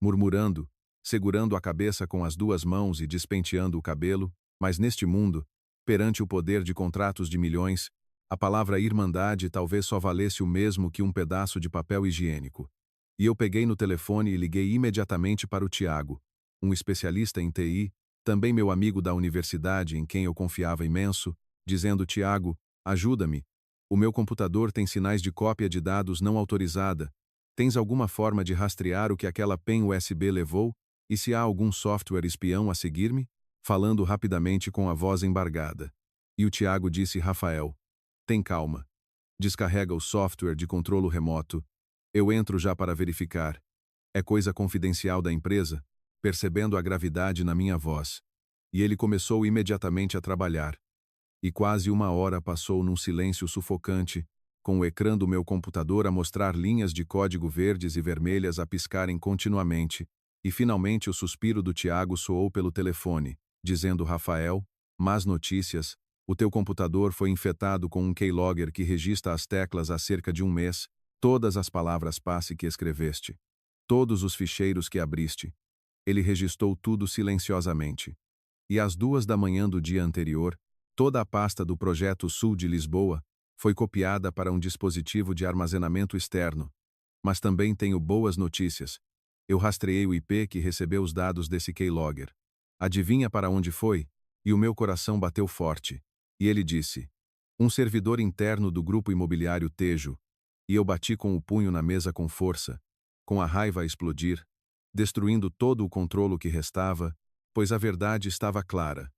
murmurando, segurando a cabeça com as 2 mãos e despenteando o cabelo, mas neste mundo, perante o poder de contratos de milhões, a palavra irmandade talvez só valesse o mesmo que um pedaço de papel higiênico. E eu peguei no telefone e liguei imediatamente para o Tiago, um especialista em TI, também meu amigo da universidade em quem eu confiava imenso, dizendo: "Tiago, ajuda-me. O meu computador tem sinais de cópia de dados não autorizada. Tens alguma forma de rastrear o que aquela pen USB levou? E se há algum software espião a seguir-me?" Falando rapidamente com a voz embargada. E o Tiago disse: "Rafael, tem calma. Descarrega o software de controlo remoto. Eu entro já para verificar. É coisa confidencial da empresa", percebendo a gravidade na minha voz. E ele começou imediatamente a trabalhar. E quase 1 hora passou num silêncio sufocante, com o ecrã do meu computador a mostrar linhas de código verdes e vermelhas a piscarem continuamente, e finalmente o suspiro do Tiago soou pelo telefone, dizendo: "Rafael, más notícias. O teu computador foi infectado com um keylogger que registra as teclas há cerca de 1 mês, todas as palavras passe que escreveste, todos os ficheiros que abriste." Ele registrou tudo silenciosamente. E às 2 da manhã do dia anterior, toda a pasta do Projeto Sul de Lisboa foi copiada para um dispositivo de armazenamento externo. Mas também tenho boas notícias. Eu rastreei o IP que recebeu os dados desse keylogger. Adivinha para onde foi? E o meu coração bateu forte. E ele disse: "Um servidor interno do grupo imobiliário Tejo." E eu bati com o punho na mesa com força, com a raiva a explodir, destruindo todo o controlo que restava, pois a verdade estava clara.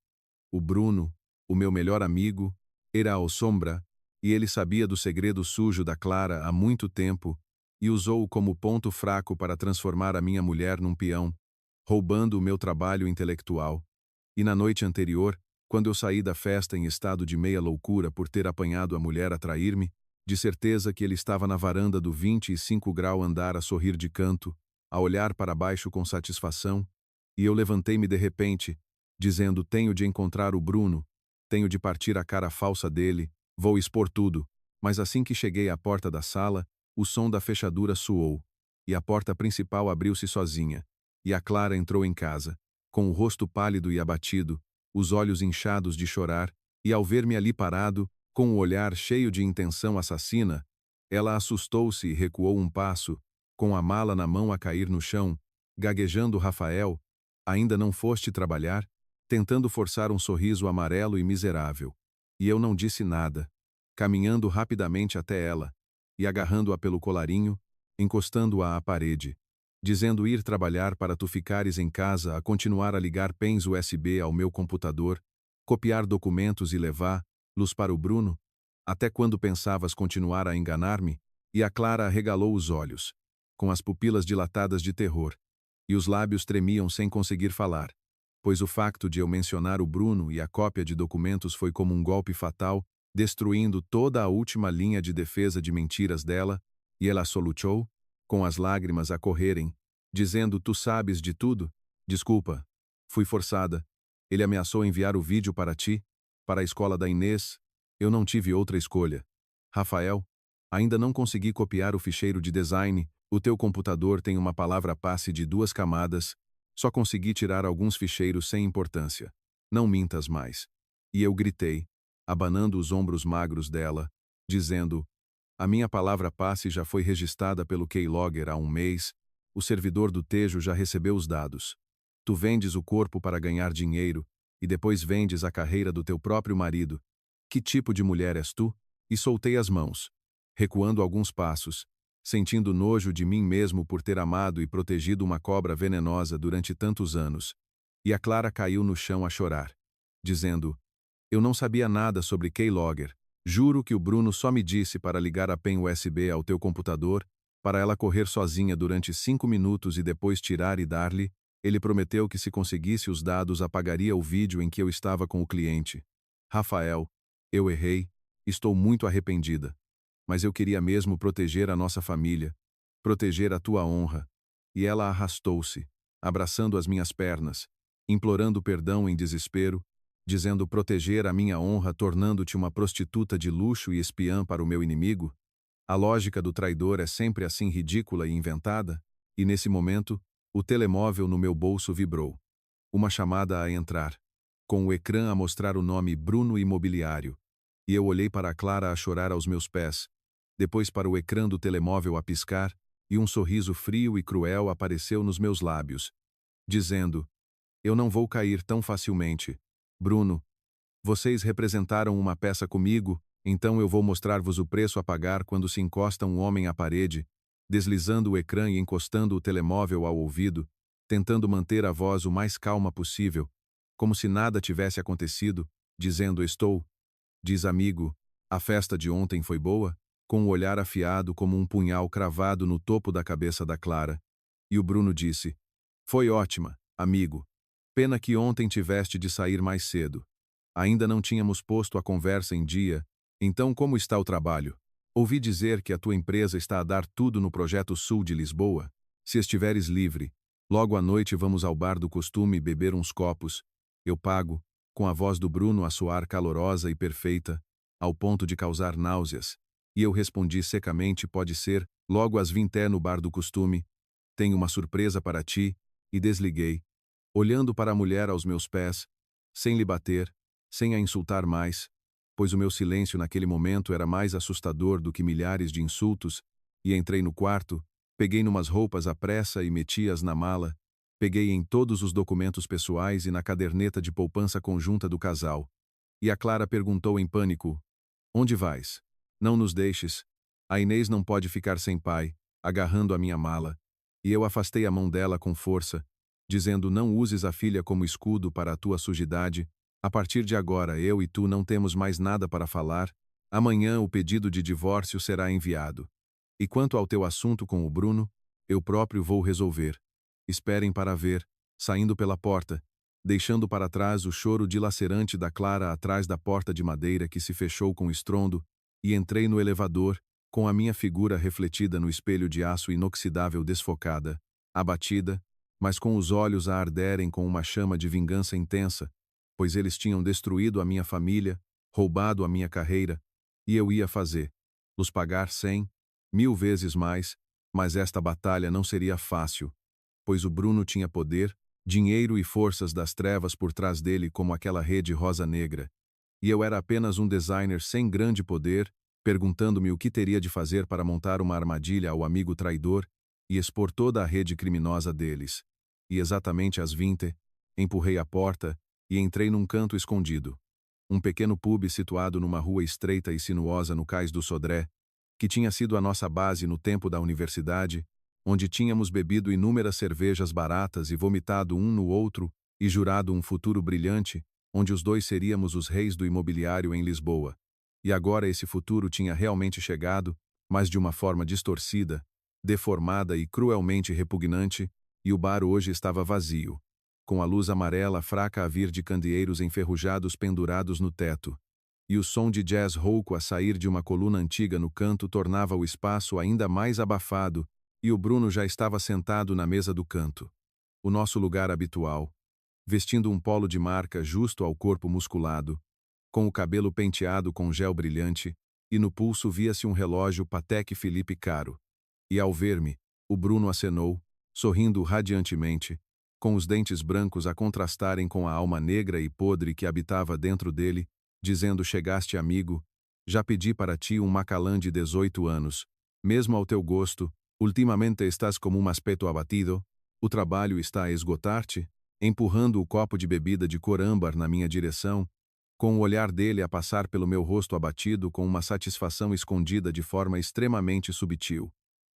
O Bruno, o meu melhor amigo, era ao sombra, e ele sabia do segredo sujo da Clara há muito tempo e usou-o como ponto fraco para transformar a minha mulher num peão, roubando o meu trabalho intelectual. E na noite anterior, quando eu saí da festa em estado de meia loucura por ter apanhado a mulher a trair-me, de certeza que ele estava na varanda do 25 grau andar a sorrir de canto, a olhar para baixo com satisfação, e eu levantei-me de repente, dizendo: tenho de encontrar o Bruno, tenho de partir a cara falsa dele, vou expor tudo. Mas assim que cheguei à porta da sala, o som da fechadura soou, e a porta principal abriu-se sozinha, e a Clara entrou em casa, com o rosto pálido e abatido, os olhos inchados de chorar, e ao ver-me ali parado, com o olhar cheio de intenção assassina, ela assustou-se e recuou um passo, com a mala na mão a cair no chão, gaguejando: Rafael, ainda não foste trabalhar? Tentando forçar um sorriso amarelo e miserável. E eu não disse nada, caminhando rapidamente até ela, e agarrando-a pelo colarinho, encostando-a à parede, dizendo: ir trabalhar para tu ficares em casa a continuar a ligar pens USB ao meu computador, copiar documentos e levar-los para o Bruno? Até quando pensavas continuar a enganar-me? E a Clara arregalou os olhos, com as pupilas dilatadas de terror, e os lábios tremiam sem conseguir falar, pois o facto de eu mencionar o Bruno e a cópia de documentos foi como um golpe fatal, destruindo toda a última linha de defesa de mentiras dela, e ela soluçou, com as lágrimas a correrem, dizendo: tu sabes de tudo? Desculpa, fui forçada. Ele ameaçou enviar o vídeo para ti, para a escola da Inês. Eu não tive outra escolha. Rafael, ainda não consegui copiar o ficheiro de design, o teu computador tem uma palavra-passe de 2 camadas, só consegui tirar alguns ficheiros sem importância. Não mintas mais. E eu gritei, abanando os ombros magros dela, dizendo: a minha palavra-passe já foi registrada pelo Keylogger há um mês, o servidor do Tejo já recebeu os dados. Tu vendes o corpo para ganhar dinheiro, e depois vendes a carreira do teu próprio marido. Que tipo de mulher és tu? E soltei as mãos, recuando alguns passos, sentindo nojo de mim mesmo por ter amado e protegido uma cobra venenosa durante tantos anos. E a Clara caiu no chão a chorar, dizendo: eu não sabia nada sobre Keylogger. Juro que o Bruno só me disse para ligar a pen USB ao teu computador, para ela correr sozinha durante 5 minutos e depois tirar e dar-lhe. Ele prometeu que se conseguisse os dados apagaria o vídeo em que eu estava com o cliente. Rafael, eu errei, estou muito arrependida. Mas eu queria mesmo proteger a nossa família, proteger a tua honra. E ela arrastou-se, abraçando as minhas pernas, implorando perdão em desespero, dizendo: proteger a minha honra tornando-te uma prostituta de luxo e espiã para o meu inimigo? A lógica do traidor é sempre assim ridícula e inventada? E nesse momento, o telemóvel no meu bolso vibrou. Uma chamada a entrar, com o ecrã a mostrar o nome Bruno Imobiliário. E eu olhei para a Clara a chorar aos meus pés, depois para o ecrã do telemóvel a piscar, e um sorriso frio e cruel apareceu nos meus lábios, dizendo: eu não vou cair tão facilmente. Bruno, vocês representaram uma peça comigo, então eu vou mostrar-vos o preço a pagar quando se encosta um homem à parede, deslizando o ecrã e encostando o telemóvel ao ouvido, tentando manter a voz o mais calma possível, como se nada tivesse acontecido, dizendo: diz amigo, a festa de ontem foi boa? Com o olhar afiado como um punhal cravado no topo da cabeça da Clara. E o Bruno disse: foi ótima, amigo. Pena que ontem tiveste de sair mais cedo. Ainda não tínhamos posto a conversa em dia, então como está o trabalho? Ouvi dizer que a tua empresa está a dar tudo no Projeto Sul de Lisboa. Se estiveres livre, logo à noite vamos ao bar do costume beber uns copos. Eu pago, com a voz do Bruno a soar calorosa e perfeita, ao ponto de causar náuseas. E eu respondi secamente: pode ser, logo às 20 no bar do costume. Tenho uma surpresa para ti, e desliguei, olhando para a mulher aos meus pés, sem lhe bater, sem a insultar mais, pois o meu silêncio naquele momento era mais assustador do que milhares de insultos, e entrei no quarto, peguei numas roupas à pressa e meti-as na mala, peguei em todos os documentos pessoais e na caderneta de poupança conjunta do casal. E a Clara perguntou em pânico: onde vais? Não nos deixes. A Inês não pode ficar sem pai, agarrando a minha mala. E eu afastei a mão dela com força, dizendo: não uses a filha como escudo para a tua sujidade, A partir de agora, eu e tu não temos mais nada para falar. Amanhã o pedido de divórcio será enviado. E quanto ao teu assunto com o Bruno, eu próprio vou resolver. Esperem para ver, saindo pela porta, deixando para trás o choro dilacerante da Clara atrás da porta de madeira que se fechou com estrondo, e entrei no elevador, com a minha figura refletida no espelho de aço inoxidável desfocada, abatida, mas com os olhos a arderem com uma chama de vingança intensa, pois eles tinham destruído a minha família, roubado a minha carreira, e eu ia los pagar 100, 1000 vezes mais, mas esta batalha não seria fácil, pois o Bruno tinha poder, dinheiro e forças das trevas por trás dele como aquela rede rosa-negra, e eu era apenas um designer sem grande poder, perguntando-me o que teria de fazer para montar uma armadilha ao amigo traidor e expor toda a rede criminosa deles. E exatamente às 20, empurrei a porta e entrei num canto escondido. Um pequeno pub situado numa rua estreita e sinuosa no cais do Sodré, que tinha sido a nossa base no tempo da universidade, onde tínhamos bebido inúmeras cervejas baratas e vomitado um no outro e jurado um futuro brilhante, onde os dois seríamos os reis do imobiliário em Lisboa. E agora esse futuro tinha realmente chegado, mas de uma forma distorcida, deformada e cruelmente repugnante, e o bar hoje estava vazio, com a luz amarela fraca a vir de candeeiros enferrujados pendurados no teto, e o som de jazz rouco a sair de uma coluna antiga no canto tornava o espaço ainda mais abafado, e o Bruno já estava sentado na mesa do canto. O nosso lugar habitual, vestindo um polo de marca justo ao corpo musculado, com o cabelo penteado com gel brilhante, e no pulso via-se um relógio Patek Philippe caro. E ao ver-me, o Bruno acenou, sorrindo radiantemente, com os dentes brancos a contrastarem com a alma negra e podre que habitava dentro dele, dizendo: chegaste, amigo, já pedi para ti um Macallan de 18 anos, mesmo ao teu gosto, ultimamente estás como um aspecto abatido, o trabalho está a esgotar-te, empurrando o copo de bebida de cor âmbar na minha direção, com o olhar dele a passar pelo meu rosto abatido com uma satisfação escondida de forma extremamente subtil.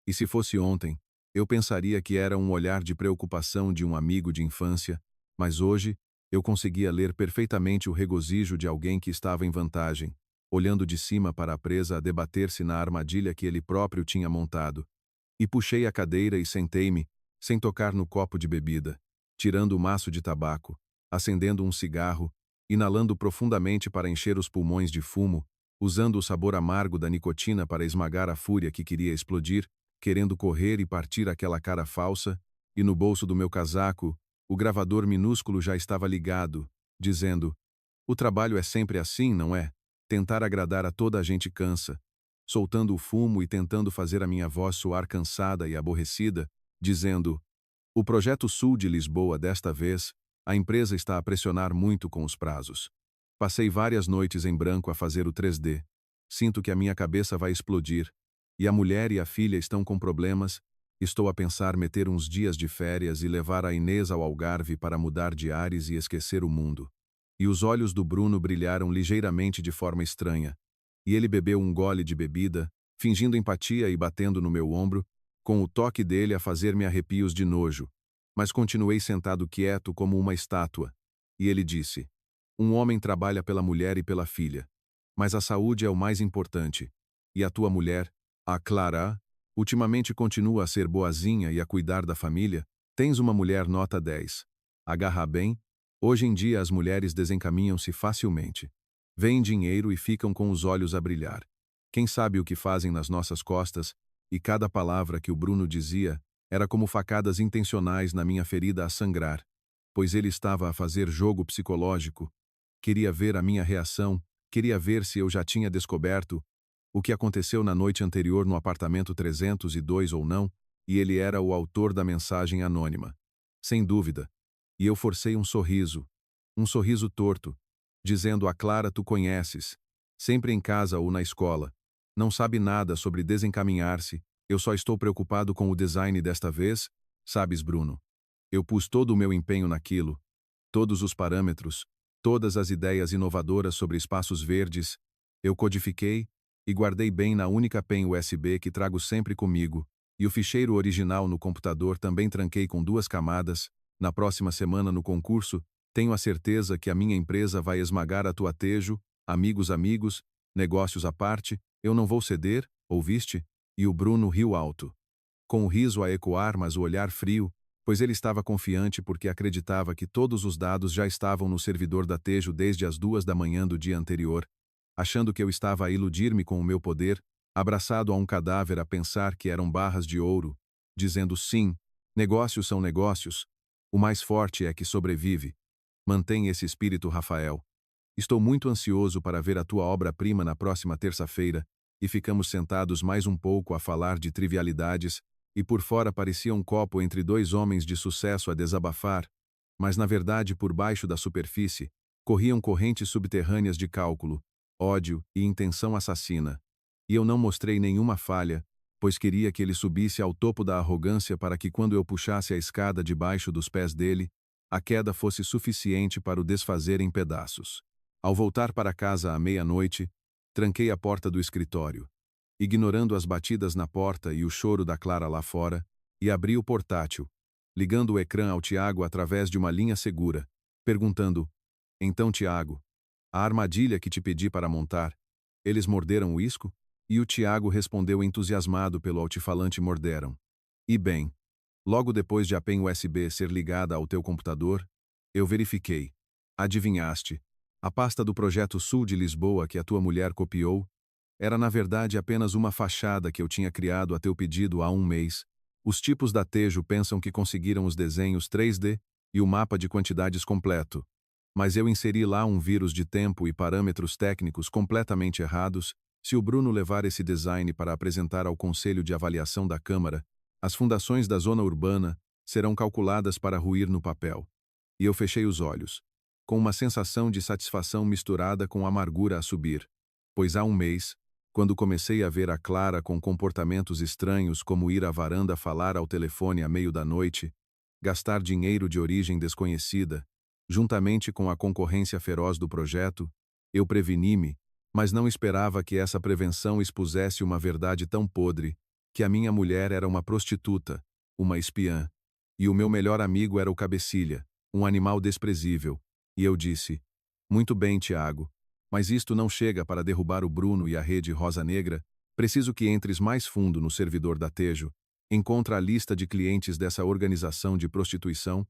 E se fosse ontem, eu pensaria que era um olhar de preocupação de um amigo de infância, mas hoje, eu conseguia ler perfeitamente o regozijo de alguém que estava em vantagem, olhando de cima para a presa a debater-se na armadilha que ele próprio tinha montado. E puxei a cadeira e sentei-me, sem tocar no copo de bebida, tirando o maço de tabaco, acendendo um cigarro, inalando profundamente para encher os pulmões de fumo, usando o sabor amargo da nicotina para esmagar a fúria que queria explodir, querendo correr e partir aquela cara falsa, e no bolso do meu casaco, o gravador minúsculo já estava ligado, dizendo: o trabalho é sempre assim, não é? Tentar agradar a toda a gente cansa. Soltando o fumo e tentando fazer a minha voz soar cansada e aborrecida, dizendo: o Projeto Sul de Lisboa desta vez, a empresa está a pressionar muito com os prazos. Passei várias noites em branco a fazer o 3D. Sinto que a minha cabeça vai explodir. E a mulher e a filha estão com problemas. Estou a pensar meter uns dias de férias e levar a Inês ao Algarve para mudar de ares e esquecer o mundo. E os olhos do Bruno brilharam ligeiramente de forma estranha. E ele bebeu um gole de bebida, fingindo empatia e batendo no meu ombro, com o toque dele a fazer-me arrepios de nojo. Mas continuei sentado quieto como uma estátua. E ele disse: um homem trabalha pela mulher e pela filha. Mas a saúde é o mais importante. E a tua mulher, a Clara, ultimamente continua a ser boazinha e a cuidar da família. Tens uma mulher nota 10. Agarra bem. Hoje em dia as mulheres desencaminham-se facilmente. Vêem dinheiro e ficam com os olhos a brilhar. Quem sabe o que fazem nas nossas costas, e cada palavra que o Bruno dizia era como facadas intencionais na minha ferida a sangrar, pois ele estava a fazer jogo psicológico. Queria ver a minha reação, queria ver se eu já tinha descoberto o que aconteceu na noite anterior no apartamento 302 ou não, e ele era o autor da mensagem anônima. Sem dúvida. E eu forcei um sorriso torto, dizendo: a Clara tu conheces, sempre em casa ou na escola. Não sabe nada sobre desencaminhar-se. Eu só estou preocupado com o design desta vez, sabes, Bruno. Eu pus todo o meu empenho naquilo, todos os parâmetros, todas as ideias inovadoras sobre espaços verdes, eu codifiquei e guardei bem na única pen USB que trago sempre comigo, e o ficheiro original no computador também tranquei com 2 camadas. Na próxima semana no concurso, Tenho a certeza que a minha empresa vai esmagar a tua Tejo, amigos, negócios à parte, eu não vou ceder, ouviste? E o Bruno riu alto. Com o riso a ecoar, mas o olhar frio, pois ele estava confiante porque acreditava que todos os dados já estavam no servidor da Tejo desde as 2 da manhã do dia anterior, achando que eu estava a iludir-me com o meu poder, abraçado a um cadáver a pensar que eram barras de ouro, dizendo sim, negócios são negócios, o mais forte é que sobrevive. Mantém esse espírito, Rafael. Estou muito ansioso para ver a tua obra-prima na próxima terça-feira, e ficamos sentados mais um pouco a falar de trivialidades, e por fora parecia um copo entre dois homens de sucesso a desabafar, mas na verdade por baixo da superfície, corriam correntes subterrâneas de cálculo, ódio e intenção assassina. E eu não mostrei nenhuma falha, pois queria que ele subisse ao topo da arrogância para que quando eu puxasse a escada debaixo dos pés dele, a queda fosse suficiente para o desfazer em pedaços. Ao voltar para casa à meia-noite, tranquei a porta do escritório, ignorando as batidas na porta e o choro da Clara lá fora, e abri o portátil, ligando o ecrã ao Tiago através de uma linha segura, perguntando: então, Tiago, a armadilha que te pedi para montar, eles morderam o isco? E o Tiago respondeu entusiasmado pelo altifalante morderam. E bem, logo depois de a pen USB ser ligada ao teu computador, eu verifiquei. Adivinhaste? A pasta do Projeto Sul de Lisboa que a tua mulher copiou era na verdade apenas uma fachada que eu tinha criado a teu pedido há um mês. Os tipos da Tejo pensam que conseguiram os desenhos 3D e o mapa de quantidades completo. Mas eu inseri lá um vírus de tempo e parâmetros técnicos completamente errados. Se o Bruno levar esse design para apresentar ao Conselho de Avaliação da Câmara, as fundações da zona urbana serão calculadas para ruir no papel. E eu fechei os olhos, com uma sensação de satisfação misturada com amargura a subir, pois há um mês, quando comecei a ver a Clara com comportamentos estranhos como ir à varanda falar ao telefone à meio da noite, gastar dinheiro de origem desconhecida, juntamente com a concorrência feroz do projeto, eu preveni-me, mas não esperava que essa prevenção expusesse uma verdade tão podre, que a minha mulher era uma prostituta, uma espiã, e o meu melhor amigo era o Cabecilha, um animal desprezível, e eu disse: muito bem, Tiago, mas isto não chega para derrubar o Bruno e a rede Rosa Negra, preciso que entres mais fundo no servidor da Tejo, encontra a lista de clientes dessa organização de prostituição,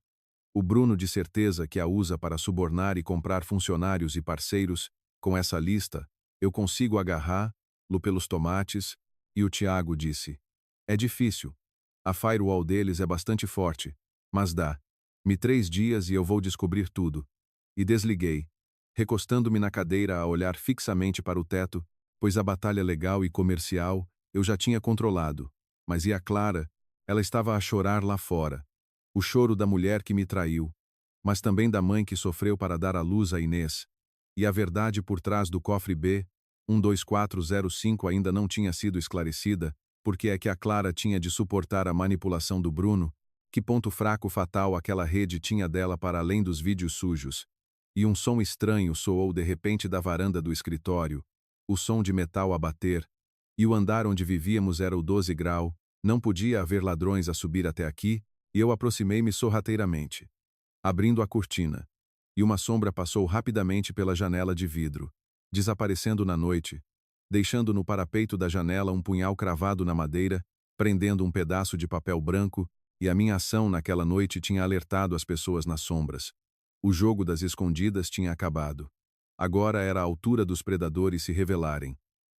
o Bruno de certeza que a usa para subornar e comprar funcionários e parceiros, com essa lista, eu consigo agarrar-lo pelos tomates, e o Tiago disse: é difícil. A firewall deles é bastante forte, mas dá-me 3 dias e eu vou descobrir tudo. E desliguei, recostando-me na cadeira a olhar fixamente para o teto, pois a batalha legal e comercial eu já tinha controlado. Mas e a Clara? Ela estava a chorar lá fora. O choro da mulher que me traiu, mas também da mãe que sofreu para dar à luz a Inês. E a verdade por trás do cofre B12405 ainda não tinha sido esclarecida, porque é que a Clara tinha de suportar a manipulação do Bruno, que ponto fraco fatal aquela rede tinha dela para além dos vídeos sujos. E um som estranho soou de repente da varanda do escritório, o som de metal a bater, e o andar onde vivíamos era o 12 grau, não podia haver ladrões a subir até aqui, e eu aproximei-me sorrateiramente, abrindo a cortina, e uma sombra passou rapidamente pela janela de vidro, desaparecendo na noite, deixando no parapeito da janela um punhal cravado na madeira, prendendo um pedaço de papel branco, e a minha ação naquela noite tinha alertado as pessoas nas sombras. O jogo das escondidas tinha acabado. Agora era a altura dos predadores se revelarem,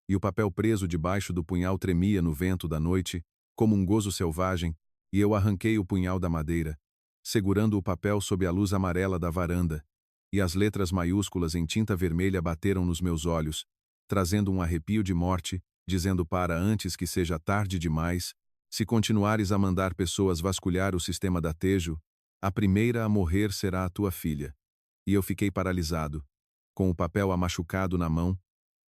e o papel preso debaixo do punhal tremia no vento da noite, como um gozo selvagem, e eu arranquei o punhal da madeira, segurando o papel sob a luz amarela da varanda, e as letras maiúsculas em tinta vermelha bateram nos meus olhos, trazendo um arrepio de morte, dizendo para antes que seja tarde demais, se continuares a mandar pessoas vasculhar o sistema da Tejo, a primeira a morrer será a tua filha. E eu fiquei paralisado, com o papel amachucado na mão,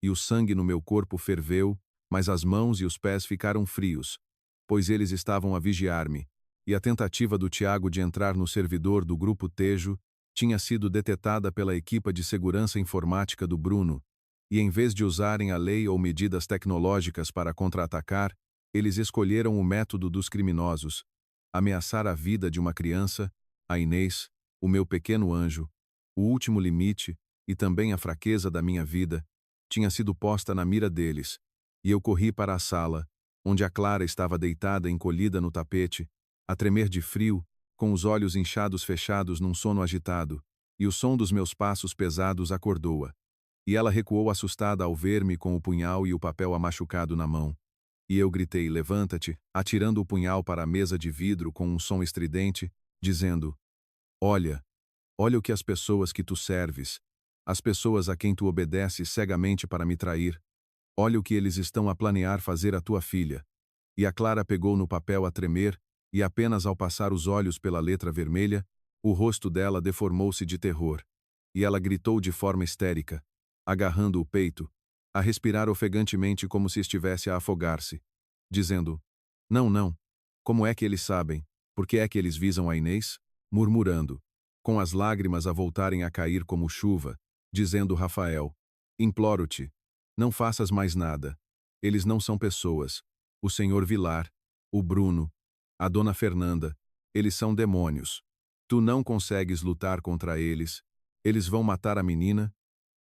e o sangue no meu corpo ferveu, mas as mãos e os pés ficaram frios, pois eles estavam a vigiar-me, e a tentativa do Tiago de entrar no servidor do Grupo Tejo tinha sido detetada pela equipa de segurança informática do Bruno, e em vez de usarem a lei ou medidas tecnológicas para contra-atacar, eles escolheram o método dos criminosos, ameaçar a vida de uma criança, a Inês, o meu pequeno anjo, O último limite, e também a fraqueza da minha vida, tinha sido posta na mira deles, e eu corri para a sala, onde a Clara estava deitada encolhida no tapete, a tremer de frio, com os olhos inchados fechados num sono agitado, e o som dos meus passos pesados acordou-a. E ela recuou assustada ao ver-me com o punhal e o papel amachucado na mão. E eu gritei: levanta-te, atirando o punhal para a mesa de vidro com um som estridente, dizendo: olha, olha o que as pessoas que tu serves, as pessoas a quem tu obedeces cegamente para me trair, olha o que eles estão a planear fazer à tua filha. E a Clara pegou no papel a tremer, e apenas ao passar os olhos pela letra vermelha, o rosto dela deformou-se de terror. E ela gritou de forma histérica, agarrando o peito, a respirar ofegantemente como se estivesse a afogar-se, dizendo: não, não, como é que eles sabem? Por que é que eles visam a Inês? Murmurando, com as lágrimas a voltarem a cair como chuva, dizendo Rafael: imploro-te, não faças mais nada. Eles não são pessoas. O senhor Vilar, o Bruno, a dona Fernanda, eles são demônios. Tu não consegues lutar contra eles. Eles vão matar a menina.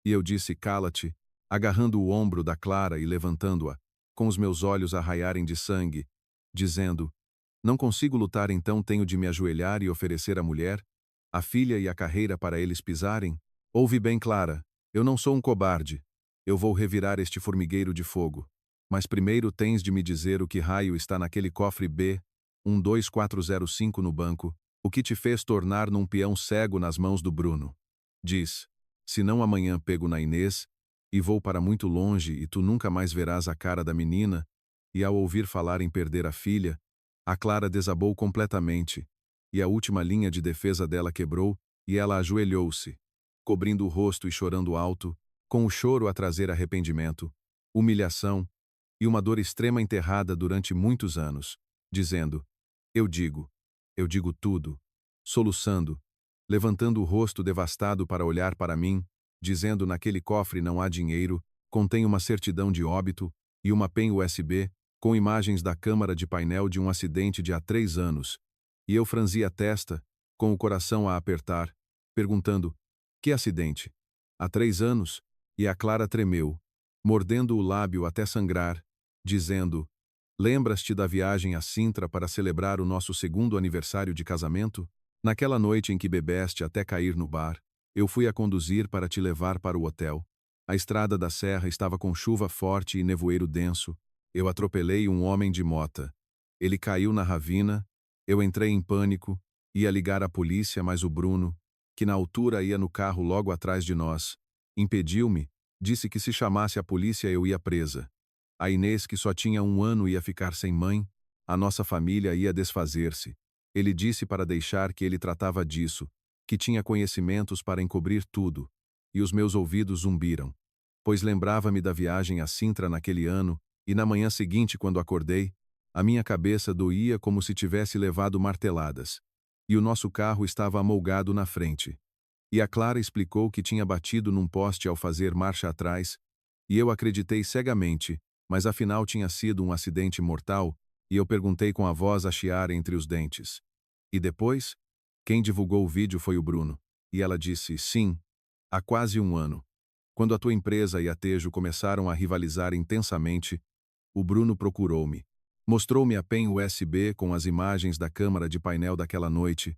E eu disse: cala-te, agarrando o ombro da Clara e levantando-a, com os meus olhos a raiarem de sangue, dizendo: não consigo lutar, então tenho de me ajoelhar e oferecer a mulher, a filha e a carreira para eles pisarem? Ouve bem, Clara, eu não sou um cobarde. Eu vou revirar este formigueiro de fogo. Mas primeiro tens de me dizer o que raio está naquele cofre B, 12405 no banco, o que te fez tornar num peão cego nas mãos do Bruno. Diz, senão amanhã pego na Inês, e vou para muito longe e tu nunca mais verás a cara da menina. E ao ouvir falar em perder a filha, a Clara desabou completamente, e a última linha de defesa dela quebrou, e ela ajoelhou-se, cobrindo o rosto e chorando alto, com o choro a trazer arrependimento, humilhação e uma dor extrema enterrada durante muitos anos, dizendo: eu digo tudo, soluçando, levantando o rosto devastado para olhar para mim, dizendo: naquele cofre não há dinheiro, contém uma certidão de óbito e uma pen USB, com imagens da câmara de painel de um acidente de há 3 anos, e eu franzi a testa, com o coração a apertar, perguntando: que acidente? Há 3 anos? E a Clara tremeu, mordendo o lábio até sangrar, dizendo: lembras-te da viagem a Sintra para celebrar o nosso 2º aniversário de casamento? Naquela noite em que bebeste até cair no bar, eu fui a conduzir para te levar para o hotel. A estrada da serra estava com chuva forte e nevoeiro denso. Eu atropelei um homem de mota. Ele caiu na ravina, eu entrei em pânico, ia ligar a polícia, mas o Bruno, que na altura ia no carro logo atrás de nós, impediu-me, disse que se chamasse a polícia eu ia presa. A Inês, que só tinha 1 ano, ia ficar sem mãe, a nossa família ia desfazer-se. Ele disse para deixar que ele tratava disso, que tinha conhecimentos para encobrir tudo, e os meus ouvidos zumbiram, pois lembrava-me da viagem a Sintra naquele ano, e na manhã seguinte, quando acordei, a minha cabeça doía como se tivesse levado marteladas, e o nosso carro estava amolgado na frente. E a Clara explicou que tinha batido num poste ao fazer marcha atrás, e eu acreditei cegamente, mas afinal tinha sido um acidente mortal, e eu perguntei com a voz a chiar entre os dentes: e depois? Quem divulgou o vídeo foi o Bruno. E ela disse: sim, há quase 1 ano. Quando a tua empresa e a Tejo começaram a rivalizar intensamente, o Bruno procurou-me. Mostrou-me a pen USB com as imagens da câmara de painel daquela noite,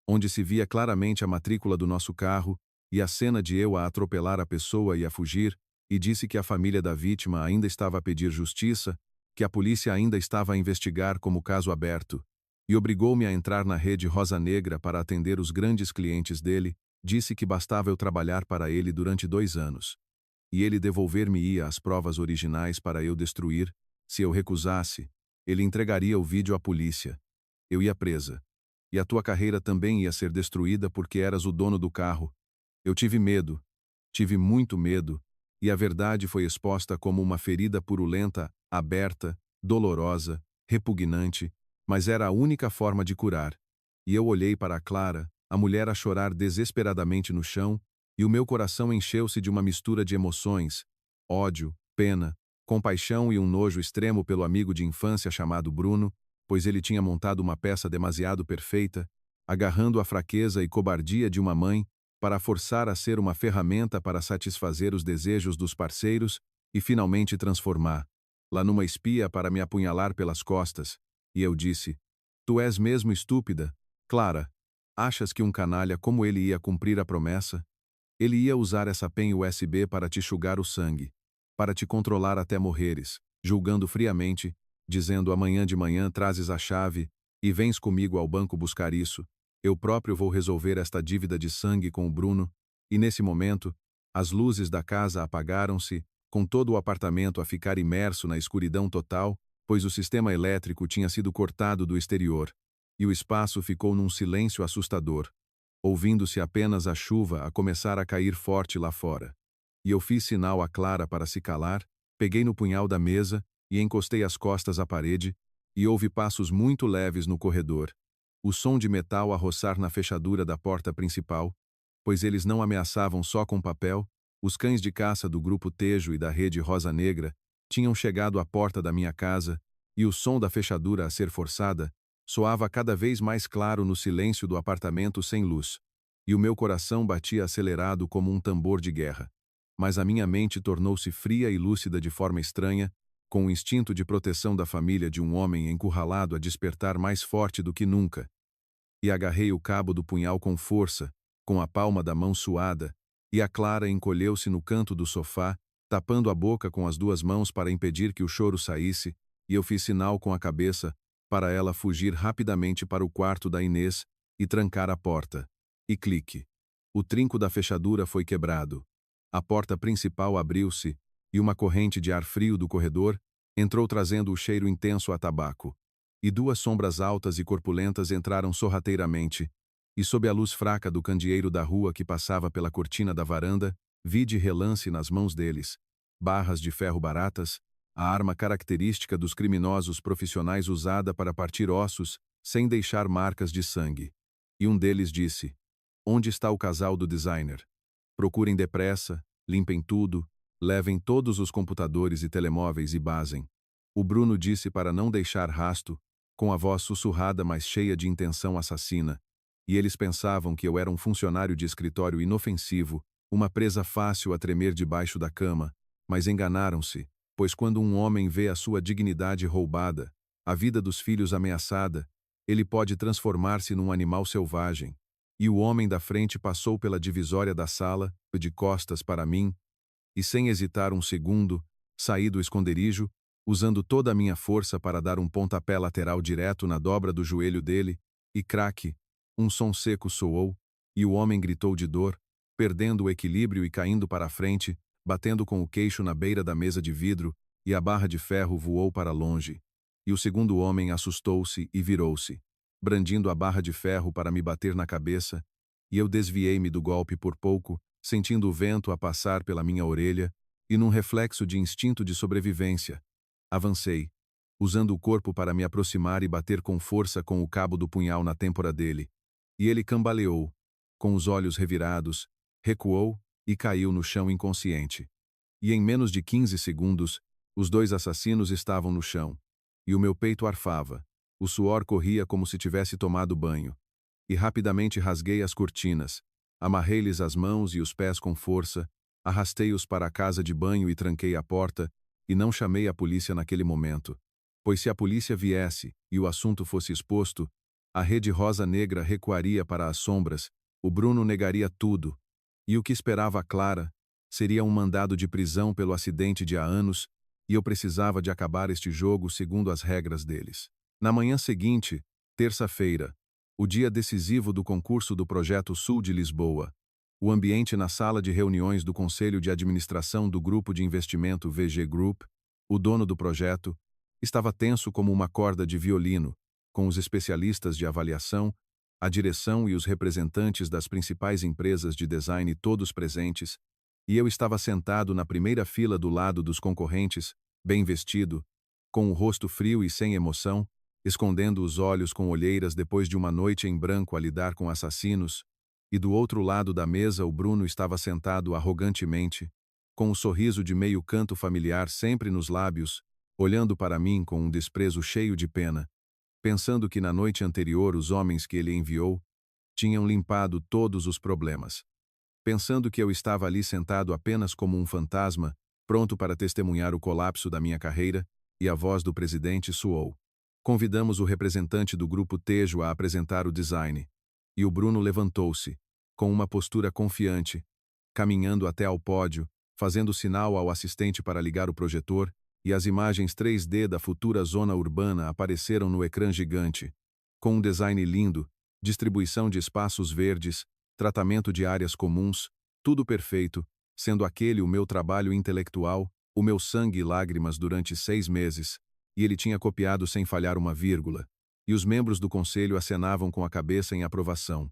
onde se via claramente a matrícula do nosso carro e a cena de eu a atropelar a pessoa e a fugir, e disse que a família da vítima ainda estava a pedir justiça, que a polícia ainda estava a investigar como caso aberto, e obrigou-me a entrar na rede Rosa Negra para atender os grandes clientes dele. Disse que bastava eu trabalhar para ele durante 2 anos, e ele devolver-me-ia as provas originais para eu destruir. Se eu recusasse, ele entregaria o vídeo à polícia. Eu ia presa. E a tua carreira também ia ser destruída porque eras o dono do carro. Eu tive medo. Tive muito medo. E a verdade foi exposta como uma ferida purulenta, aberta, dolorosa, repugnante, mas era a única forma de curar. E eu olhei para a Clara, a mulher a chorar desesperadamente no chão, e o meu coração encheu-se de uma mistura de emoções: ódio, pena, compaixão e um nojo extremo pelo amigo de infância chamado Bruno, pois ele tinha montado uma peça demasiado perfeita, agarrando a fraqueza e cobardia de uma mãe para a forçar a ser uma ferramenta para satisfazer os desejos dos parceiros e finalmente transformá-la numa espia para me apunhalar pelas costas. E eu disse: Tu és mesmo estúpida, Clara. Achas que um canalha como ele ia cumprir a promessa? Ele ia usar essa pen USB para te enxugar o sangue, para te controlar até morreres, julgando friamente, dizendo amanhã de manhã trazes a chave e vens comigo ao banco buscar isso. Eu próprio vou resolver esta dívida de sangue com o Bruno. E nesse momento, as luzes da casa apagaram-se, com todo o apartamento a ficar imerso na escuridão total, pois o sistema elétrico tinha sido cortado do exterior, e o espaço ficou num silêncio assustador, ouvindo-se apenas a chuva a começar a cair forte lá fora. E eu fiz sinal a Clara para se calar, peguei no punhal da mesa e encostei as costas à parede, e houve passos muito leves no corredor. O som de metal a roçar na fechadura da porta principal, pois eles não ameaçavam só com papel, os cães de caça do grupo Tejo e da rede Rosa Negra tinham chegado à porta da minha casa, e o som da fechadura a ser forçada soava cada vez mais claro no silêncio do apartamento sem luz, e o meu coração batia acelerado como um tambor de guerra. Mas a minha mente tornou-se fria e lúcida de forma estranha, com o instinto de proteção da família de um homem encurralado a despertar mais forte do que nunca. E agarrei o cabo do punhal com força, com a palma da mão suada, e a Clara encolheu-se no canto do sofá, tapando a boca com as duas mãos para impedir que o choro saísse, e eu fiz sinal com a cabeça para ela fugir rapidamente para o quarto da Inês e trancar a porta. E clique. O trinco da fechadura foi quebrado. A porta principal abriu-se, e uma corrente de ar frio do corredor entrou trazendo o cheiro intenso a tabaco. E duas sombras altas e corpulentas entraram sorrateiramente, e sob a luz fraca do candeeiro da rua que passava pela cortina da varanda, vi de relance nas mãos deles barras de ferro baratas, a arma característica dos criminosos profissionais usada para partir ossos sem deixar marcas de sangue. E um deles disse: Onde está o casal do designer? Procurem depressa, limpem tudo, levem todos os computadores e telemóveis e basem. O Bruno disse para não deixar rasto, com a voz sussurrada mas cheia de intenção assassina, e eles pensavam que eu era um funcionário de escritório inofensivo, uma presa fácil a tremer debaixo da cama, mas enganaram-se, pois quando um homem vê a sua dignidade roubada, a vida dos filhos ameaçada, ele pode transformar-se num animal selvagem. E o homem da frente passou pela divisória da sala, de costas para mim, e sem hesitar um segundo, saí do esconderijo, usando toda a minha força para dar um pontapé lateral direto na dobra do joelho dele, e craque, um som seco soou, e o homem gritou de dor, perdendo o equilíbrio e caindo para a frente, batendo com o queixo na beira da mesa de vidro, e a barra de ferro voou para longe. E o segundo homem assustou-se e virou-se, brandindo a barra de ferro para me bater na cabeça, e eu desviei-me do golpe por pouco, sentindo o vento a passar pela minha orelha, e num reflexo de instinto de sobrevivência, avancei, usando o corpo para me aproximar e bater com força com o cabo do punhal na têmpora dele. E ele cambaleou, com os olhos revirados, recuou e caiu no chão inconsciente. E em menos de 15 segundos, os dois assassinos estavam no chão, e o meu peito arfava. O suor corria como se tivesse tomado banho. E rapidamente rasguei as cortinas, amarrei-lhes as mãos e os pés com força, arrastei-os para a casa de banho e tranquei a porta, e não chamei a polícia naquele momento. Pois se a polícia viesse e o assunto fosse exposto, a rede Rosa Negra recuaria para as sombras, o Bruno negaria tudo, e o que esperava a Clara seria um mandado de prisão pelo acidente de há anos, e eu precisava de acabar este jogo segundo as regras deles. Na manhã seguinte, terça-feira, o dia decisivo do concurso do Projeto Sul de Lisboa, o ambiente na sala de reuniões do Conselho de Administração do Grupo de Investimento VG Group, o dono do projeto, estava tenso como uma corda de violino, com os especialistas de avaliação, a direção e os representantes das principais empresas de design todos presentes, e eu estava sentado na primeira fila do lado dos concorrentes, bem vestido, com o rosto frio e sem emoção, escondendo os olhos com olheiras depois de uma noite em branco a lidar com assassinos, e do outro lado da mesa o Bruno estava sentado arrogantemente, com um sorriso de meio canto familiar sempre nos lábios, olhando para mim com um desprezo cheio de pena, pensando que na noite anterior os homens que ele enviou tinham limpado todos os problemas. pensando que eu estava ali sentado apenas como um fantasma, pronto para testemunhar o colapso da minha carreira, e a voz do presidente soou. Convidamos o representante do grupo Tejo a apresentar o design. E o Bruno levantou-se, com uma postura confiante, caminhando até ao pódio, fazendo sinal ao assistente para ligar o projetor, e as imagens 3D da futura zona urbana apareceram no ecrã gigante. Com um design lindo, distribuição de espaços verdes, tratamento de áreas comuns, tudo perfeito, sendo aquele o meu trabalho intelectual, o meu sangue e lágrimas durante 6 meses, e ele tinha copiado sem falhar uma vírgula, e os membros do conselho acenavam com a cabeça em aprovação.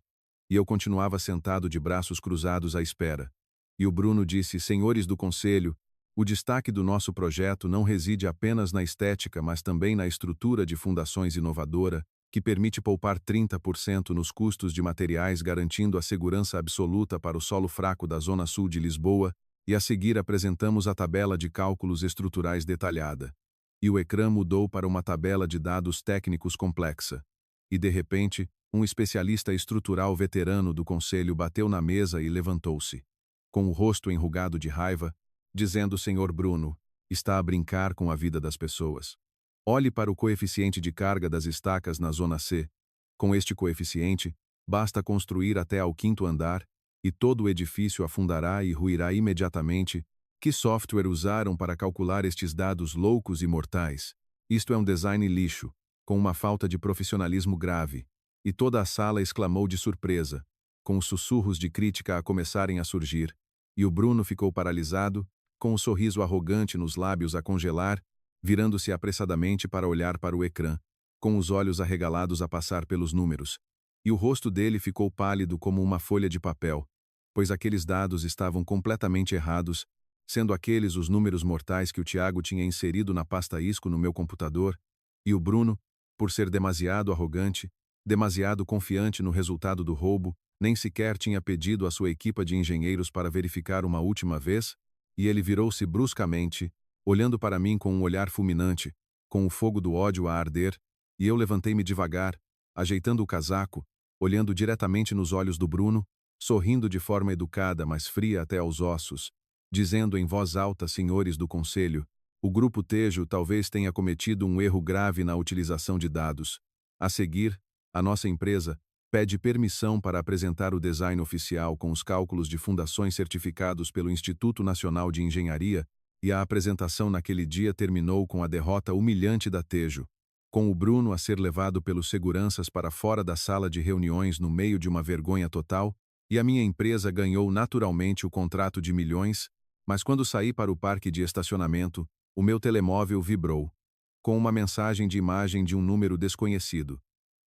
E eu continuava sentado de braços cruzados à espera. E o Bruno disse: senhores do conselho, o destaque do nosso projeto não reside apenas na estética, mas também na estrutura de fundações inovadora, que permite poupar 30% nos custos de materiais, garantindo a segurança absoluta para o solo fraco da zona sul de Lisboa, e a seguir apresentamos a tabela de cálculos estruturais detalhada. E o ecrã mudou para uma tabela de dados técnicos complexa. E de repente, um especialista estrutural veterano do conselho bateu na mesa e levantou-se, com o rosto enrugado de raiva, dizendo: senhor Bruno, está a brincar com a vida das pessoas. Olhe para o coeficiente de carga das estacas na zona C. Com este coeficiente, basta construir até ao 5º andar, e todo o edifício afundará e ruirá imediatamente. Que software usaram para calcular estes dados loucos e mortais? Isto é um design lixo, com uma falta de profissionalismo grave. E toda a sala exclamou de surpresa, com os sussurros de crítica a começarem a surgir, e o Bruno ficou paralisado, com um sorriso arrogante nos lábios a congelar, virando-se apressadamente para olhar para o ecrã, com os olhos arregalados a passar pelos números. E o rosto dele ficou pálido como uma folha de papel, pois aqueles dados estavam completamente errados, sendo aqueles os números mortais que o Tiago tinha inserido na pasta isco no meu computador, e o Bruno, por ser demasiado arrogante, demasiado confiante no resultado do roubo, nem sequer tinha pedido à sua equipa de engenheiros para verificar uma última vez, e ele virou-se bruscamente, olhando para mim com um olhar fulminante, com o fogo do ódio a arder, e eu levantei-me devagar, ajeitando o casaco, olhando diretamente nos olhos do Bruno, sorrindo de forma educada, mas fria até aos ossos, dizendo em voz alta: senhores do conselho, o grupo Tejo talvez tenha cometido um erro grave na utilização de dados. A seguir, a nossa empresa pede permissão para apresentar o design oficial com os cálculos de fundações certificados pelo Instituto Nacional de Engenharia, e a apresentação naquele dia terminou com a derrota humilhante da Tejo, com o Bruno a ser levado pelos seguranças para fora da sala de reuniões no meio de uma vergonha total, e a minha empresa ganhou naturalmente o contrato de milhões, mas quando saí para o parque de estacionamento, o meu telemóvel vibrou, com uma mensagem de imagem de um número desconhecido.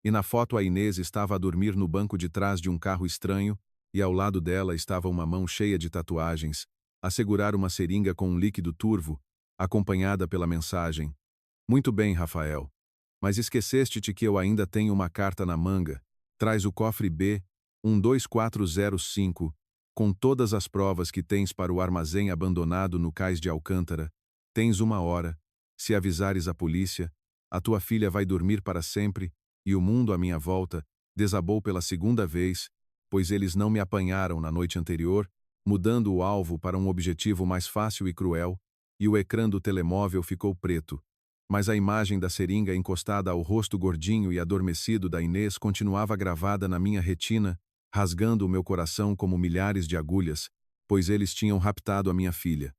E na foto a Inês estava a dormir no banco de trás de um carro estranho, e ao lado dela estava uma mão cheia de tatuagens, a segurar uma seringa com um líquido turvo, acompanhada pela mensagem: muito bem, Rafael. Mas esqueceste-te que eu ainda tenho uma carta na manga. Traz o cofre B, 12405, com todas as provas que tens para o armazém abandonado no cais de Alcântara. Tens 1 hora. Se avisares a polícia, a tua filha vai dormir para sempre, e o mundo à minha volta desabou pela 2ª vez, pois eles não me apanharam na noite anterior, mudando o alvo para um objetivo mais fácil e cruel, e o ecrã do telemóvel ficou preto. Mas a imagem da seringa encostada ao rosto gordinho e adormecido da Inês continuava gravada na minha retina, rasgando o meu coração como milhares de agulhas, pois eles tinham raptado a minha filha.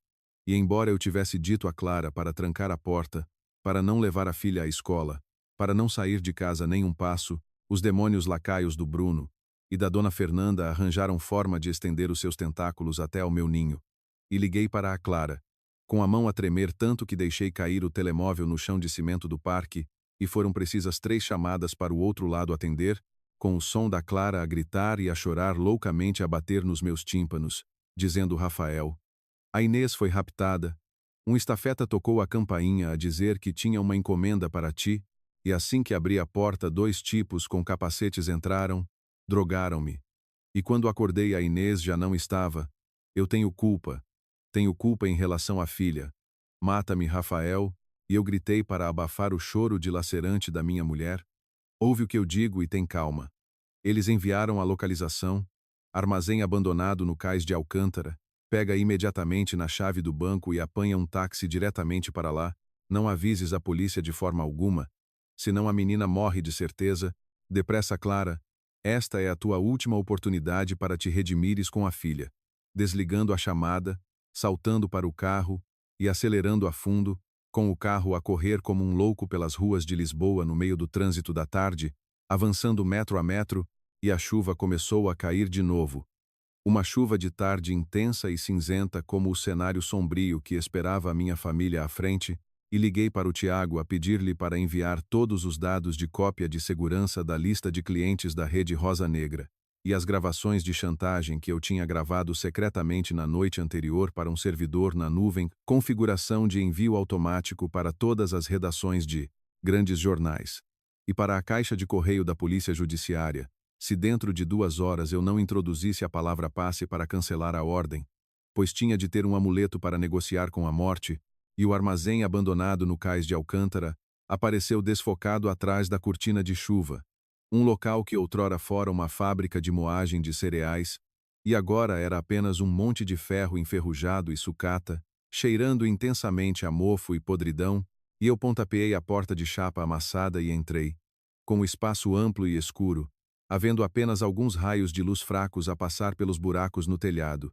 E embora eu tivesse dito a Clara para trancar a porta, para não levar a filha à escola, para não sair de casa nem um passo, os demônios lacaios do Bruno e da dona Fernanda arranjaram forma de estender os seus tentáculos até ao meu ninho. E liguei para a Clara, com a mão a tremer tanto que deixei cair o telemóvel no chão de cimento do parque, e foram precisas 3 chamadas para o outro lado atender, com o som da Clara a gritar e a chorar loucamente a bater nos meus tímpanos, dizendo: Rafael, a Inês foi raptada. Um estafeta tocou a campainha a dizer que tinha uma encomenda para ti, e assim que abri a porta 2 tipos com capacetes entraram, drogaram-me. E quando acordei a Inês já não estava. Eu tenho culpa em relação à filha. Mata-me, Rafael, e eu gritei para abafar o choro dilacerante da minha mulher. Ouve o que eu digo e tem calma. Eles enviaram a localização, Armazém abandonado no cais de Alcântara. Pega imediatamente na chave do banco e apanha um táxi diretamente para lá. Não avises a polícia de forma alguma. Senão a menina morre de certeza. Depressa, Clara. Esta é a tua última oportunidade para te redimires com a filha. Desligando a chamada, saltando para o carro e acelerando a fundo, com o carro a correr como um louco pelas ruas de Lisboa no meio do trânsito da tarde, avançando metro a metro, e a chuva começou a cair de novo. Uma chuva de tarde intensa e cinzenta como o cenário sombrio que esperava a minha família à frente, e liguei para o Tiago a pedir-lhe para enviar todos os dados de cópia de segurança da lista de clientes da rede Rosa Negra, e as gravações de chantagem que eu tinha gravado secretamente na noite anterior para um servidor na nuvem, configuração de envio automático para todas as redações de grandes jornais, e para a caixa de correio da Polícia Judiciária, se dentro de 2 horas eu não introduzisse a palavra passe para cancelar a ordem, pois tinha de ter um amuleto para negociar com a morte, e o armazém abandonado no cais de Alcântara apareceu desfocado atrás da cortina de chuva, um local que outrora fora uma fábrica de moagem de cereais, e agora era apenas um monte de ferro enferrujado e sucata, cheirando intensamente a mofo e podridão, e eu pontapeei a porta de chapa amassada e entrei, com o espaço amplo e escuro, havendo apenas alguns raios de luz fracos a passar pelos buracos no telhado,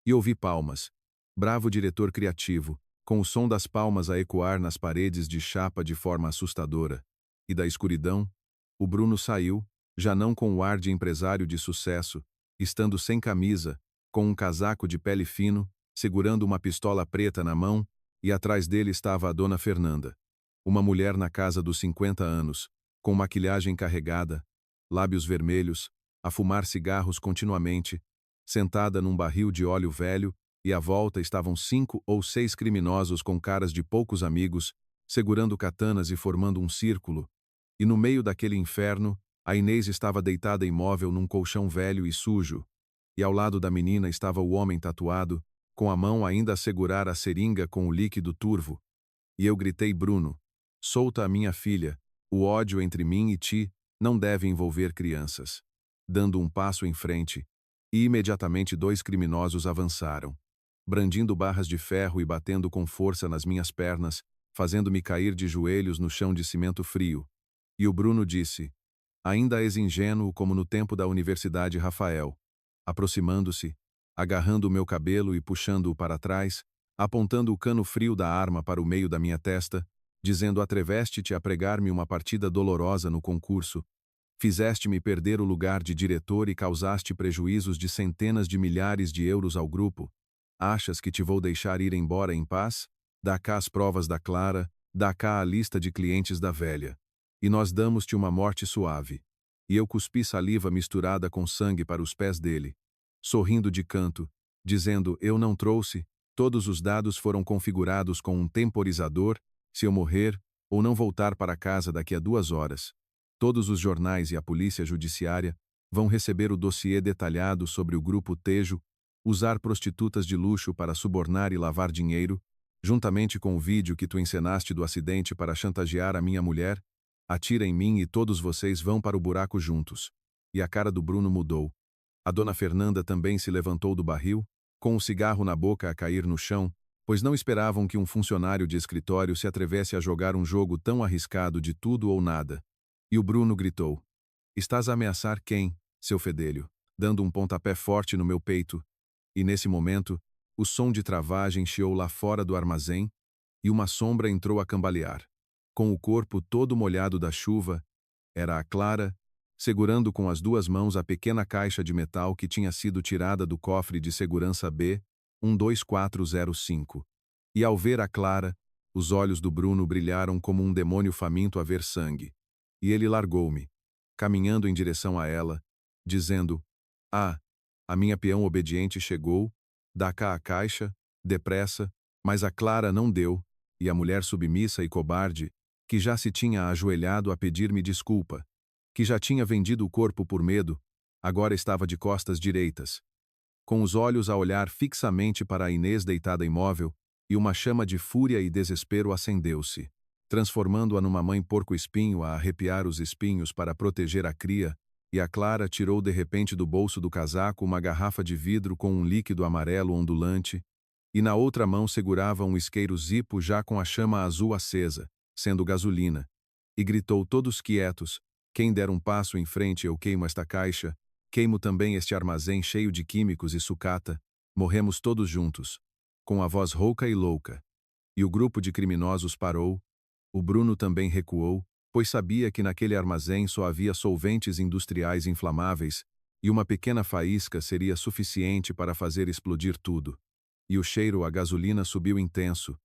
e ouvi palmas. Bravo diretor criativo, com o som das palmas a ecoar nas paredes de chapa de forma assustadora. E da escuridão, o Bruno saiu, já não com o ar de empresário de sucesso, estando sem camisa, com um casaco de pele fino, segurando uma pistola preta na mão, e atrás dele estava a dona Fernanda. Uma mulher na casa dos 50 anos, com maquilhagem carregada, lábios vermelhos, a fumar cigarros continuamente, sentada num barril de óleo velho, e à volta estavam 5 ou 6 criminosos com caras de poucos amigos, segurando katanas e formando um círculo, e no meio daquele inferno, a Inês estava deitada imóvel num colchão velho e sujo, e ao lado da menina estava o homem tatuado, com a mão ainda a segurar a seringa com o líquido turvo. E eu gritei: Bruno, solta a minha filha, o ódio entre mim e ti não deve envolver crianças. Dando um passo em frente, e imediatamente 2 criminosos avançaram, brandindo barras de ferro e batendo com força nas minhas pernas, fazendo-me cair de joelhos no chão de cimento frio. E o Bruno disse: ainda és ingênuo como no tempo da Universidade Rafael, aproximando-se, agarrando o meu cabelo e puxando-o para trás, apontando o cano frio da arma para o meio da minha testa, dizendo: atreveste-te a pregar-me uma partida dolorosa no concurso, fizeste-me perder o lugar de diretor e causaste prejuízos de centenas de milhares de euros ao grupo. Achas que te vou deixar ir embora em paz? Dá cá as provas da Clara, dá cá a lista de clientes da velha. E nós damos-te uma morte suave. E eu cuspi saliva misturada com sangue para os pés dele, sorrindo de canto, dizendo: eu não trouxe, todos os dados foram configurados com um temporizador, se eu morrer, ou não voltar para casa daqui a 2 horas. Todos os jornais e a polícia judiciária vão receber o dossiê detalhado sobre o grupo Tejo, usar prostitutas de luxo para subornar e lavar dinheiro, juntamente com o vídeo que tu encenaste do acidente para chantagear a minha mulher. Atira em mim e todos vocês vão para o buraco juntos. E a cara do Bruno mudou. A dona Fernanda também se levantou do barril, com o cigarro na boca a cair no chão, pois não esperavam que um funcionário de escritório se atrevesse a jogar um jogo tão arriscado de tudo ou nada. E o Bruno gritou: estás a ameaçar quem, seu fedelho? Dando um pontapé forte no meu peito. E nesse momento, o som de travagem chiou lá fora do armazém, e uma sombra entrou a cambalear. Com o corpo todo molhado da chuva, era a Clara, segurando com as 2 mãos a pequena caixa de metal que tinha sido tirada do cofre de segurança B12405. E ao ver a Clara, os olhos do Bruno brilharam como um demônio faminto a ver sangue. E ele largou-me, caminhando em direção a ela, dizendo: ah, a minha peão obediente chegou, dá cá a caixa, depressa, mas a Clara não deu, e a mulher submissa e cobarde, que já se tinha ajoelhado a pedir-me desculpa, que já tinha vendido o corpo por medo, agora estava de costas direitas, com os olhos a olhar fixamente para a Inês deitada imóvel, e uma chama de fúria e desespero acendeu-se, transformando-a numa mãe porco-espinho a arrepiar os espinhos para proteger a cria, e a Clara tirou de repente do bolso do casaco uma garrafa de vidro com um líquido amarelo ondulante, e na outra mão segurava um isqueiro Zippo já com a chama azul acesa, sendo gasolina, e gritou todos quietos: quem der um passo em frente eu queimo esta caixa, queimo também este armazém cheio de químicos e sucata, morremos todos juntos, com a voz rouca e louca. E o grupo de criminosos parou, o Bruno também recuou, pois sabia que naquele armazém só havia solventes industriais inflamáveis, e uma pequena faísca seria suficiente para fazer explodir tudo. E o cheiro a gasolina subiu intenso,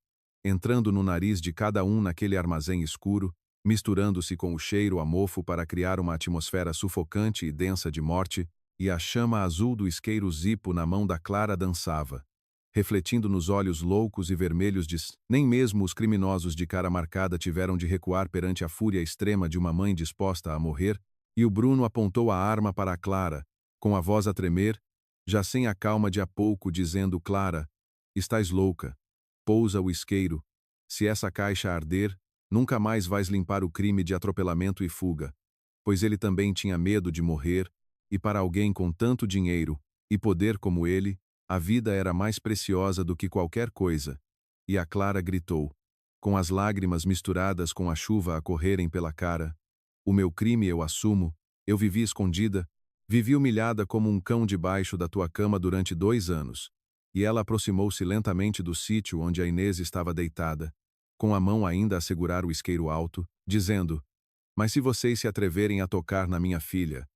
entrando no nariz de cada um naquele armazém escuro, misturando-se com o cheiro a mofo para criar uma atmosfera sufocante e densa de morte, e a chama azul do isqueiro Zippo na mão da Clara dançava, refletindo nos olhos loucos e vermelhos de... Nem mesmo os criminosos de cara marcada tiveram de recuar perante a fúria extrema de uma mãe disposta a morrer, e o Bruno apontou a arma para a Clara, com a voz a tremer, já sem a calma de há pouco, dizendo: Clara, estás louca. Pousa o isqueiro. Se essa caixa arder, nunca mais vais limpar o crime de atropelamento e fuga. Pois ele também tinha medo de morrer, e para alguém com tanto dinheiro e poder como ele, a vida era mais preciosa do que qualquer coisa. E a Clara gritou, com as lágrimas misturadas com a chuva a correrem pela cara: o meu crime eu assumo, eu vivi escondida, vivi humilhada como um cão debaixo da tua cama durante 2 anos. E ela aproximou-se lentamente do sítio onde a Inês estava deitada, com a mão ainda a segurar o isqueiro alto, dizendo: mas se vocês se atreverem a tocar na minha filha,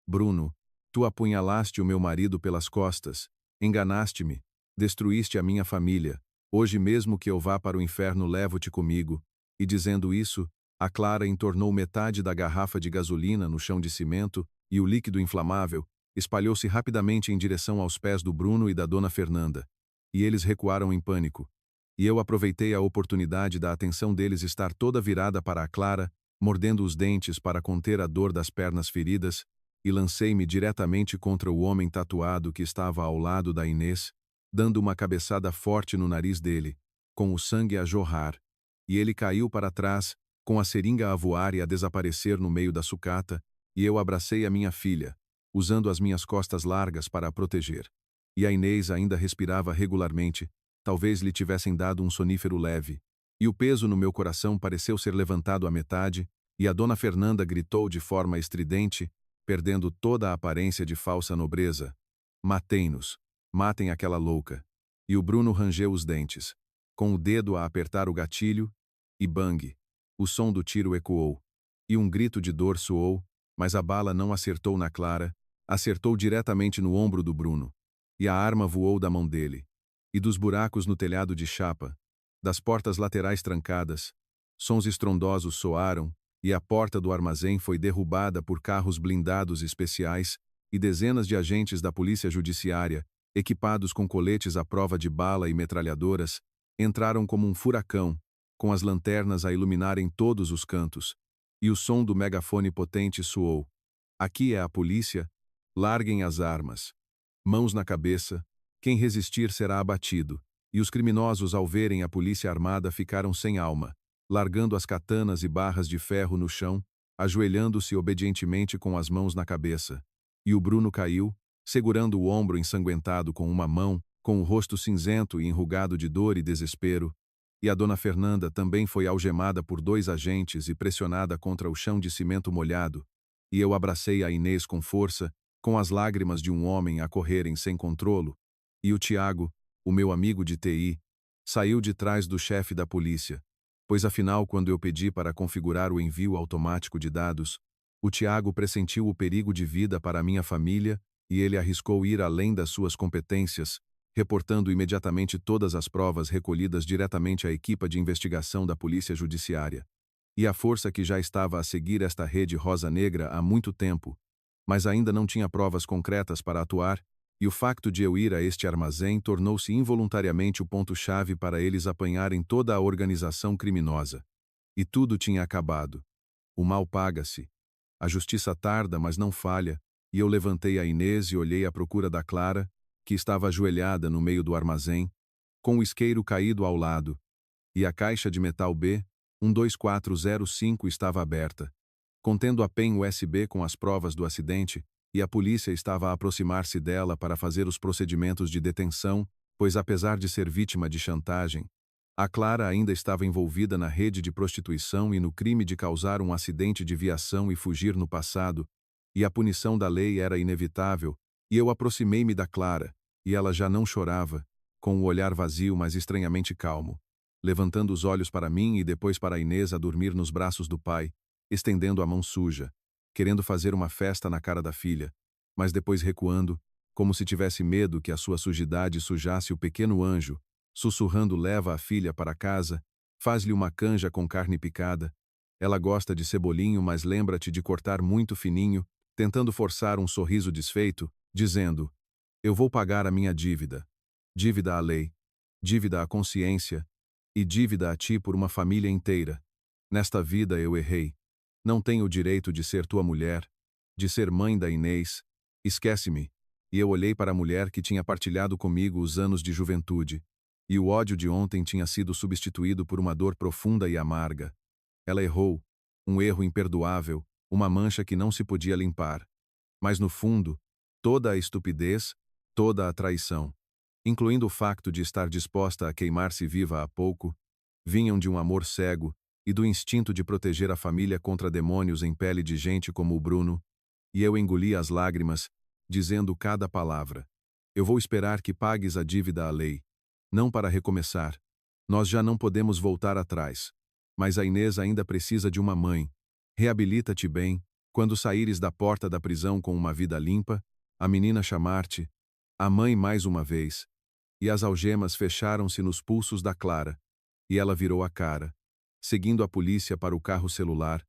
Bruno, tu apunhalaste o meu marido pelas costas, enganaste-me, destruíste a minha família, hoje mesmo que eu vá para o inferno levo-te comigo. E dizendo isso, a Clara entornou metade da garrafa de gasolina no chão de cimento, e o líquido inflamável espalhou-se rapidamente em direção aos pés do Bruno e da dona Fernanda. E eles recuaram em pânico. E eu aproveitei a oportunidade da atenção deles estar toda virada para a Clara, mordendo os dentes para conter a dor das pernas feridas, e lancei-me diretamente contra o homem tatuado que estava ao lado da Inês, dando uma cabeçada forte no nariz dele, com o sangue a jorrar, e ele caiu para trás, com a seringa a voar e a desaparecer no meio da sucata, e eu abracei a minha filha, usando as minhas costas largas para a proteger. E a Inês ainda respirava regularmente, talvez lhe tivessem dado um sonífero leve, e o peso no meu coração pareceu ser levantado à metade, e a dona Fernanda gritou de forma estridente, perdendo toda a aparência de falsa nobreza: matei-nos, matem aquela louca. E o Bruno rangeu os dentes, com o dedo a apertar o gatilho, e bang! O som do tiro ecoou, e um grito de dor soou, mas a bala não acertou na Clara, acertou diretamente no ombro do Bruno, e a arma voou da mão dele. E dos buracos no telhado de chapa, das portas laterais trancadas, sons estrondosos soaram, e a porta do armazém foi derrubada por carros blindados especiais, e dezenas de agentes da polícia judiciária, equipados com coletes à prova de bala e metralhadoras, entraram como um furacão, com as lanternas a iluminarem todos os cantos, e o som do megafone potente soou: aqui é a polícia, larguem as armas. Mãos na cabeça, quem resistir será abatido. E os criminosos, ao verem a polícia armada, ficaram sem alma, largando as katanas e barras de ferro no chão, ajoelhando-se obedientemente com as mãos na cabeça. E o Bruno caiu, segurando o ombro ensanguentado com uma mão, com o rosto cinzento e enrugado de dor e desespero. E a dona Fernanda também foi algemada por 2 agentes e pressionada contra o chão de cimento molhado. E eu abracei a Inês com força, com as lágrimas de um homem a correrem sem controlo. E o Tiago, o meu amigo de TI, saiu de trás do chefe da polícia, pois afinal, quando eu pedi para configurar o envio automático de dados, o Tiago pressentiu o perigo de vida para a minha família e ele arriscou ir além das suas competências, reportando imediatamente todas as provas recolhidas diretamente à equipa de investigação da Polícia Judiciária. E a força que já estava a seguir esta rede rosa-negra há muito tempo, mas ainda não tinha provas concretas para atuar, e o facto de eu ir a este armazém tornou-se involuntariamente o ponto-chave para eles apanharem toda a organização criminosa. E tudo tinha acabado. O mal paga-se. A justiça tarda, mas não falha, e eu levantei a Inês e olhei à procura da Clara, que estava ajoelhada no meio do armazém, com o isqueiro caído ao lado, e a caixa de metal B, 12405 estava aberta. contendo a pen USB com as provas do acidente, e a polícia estava a aproximar-se dela para fazer os procedimentos de detenção, pois apesar de ser vítima de chantagem, a Clara ainda estava envolvida na rede de prostituição e no crime de causar um acidente de viação e fugir no passado, e a punição da lei era inevitável, e eu aproximei-me da Clara, e ela já não chorava, com o olhar vazio mas estranhamente calmo, levantando os olhos para mim e depois para Inês a dormir nos braços do pai, estendendo a mão suja, querendo fazer uma festa na cara da filha, mas depois recuando, como se tivesse medo que a sua sujidade sujasse o pequeno anjo, sussurrando leva a filha para casa, faz-lhe uma canja com carne picada, ela gosta de cebolinho mas lembra-te de cortar muito fininho, tentando forçar um sorriso desfeito, dizendo, eu vou pagar a minha dívida. Dívida à lei, dívida à consciência, e dívida a ti por uma família inteira. Nesta vida eu errei. Não tenho o direito de ser tua mulher, de ser mãe da Inês. Esquece-me. E eu olhei para a mulher que tinha partilhado comigo os anos de juventude, e o ódio de ontem tinha sido substituído por uma dor profunda e amarga. Ela errou, um erro imperdoável, uma mancha que não se podia limpar. Mas no fundo, toda a estupidez, toda a traição, incluindo o facto de estar disposta a queimar-se viva há pouco, vinham de um amor cego e do instinto de proteger a família contra demônios em pele de gente como o Bruno, e eu engoli as lágrimas, dizendo cada palavra. Eu vou esperar que pagues a dívida à lei, não para recomeçar. Nós já não podemos voltar atrás. Mas a Inês ainda precisa de uma mãe. Reabilita-te bem, quando saíres da porta da prisão com uma vida limpa, a menina chamar-te, a mãe mais uma vez. E as algemas fecharam-se nos pulsos da Clara, e ela virou a cara, seguindo a polícia para o carro celular,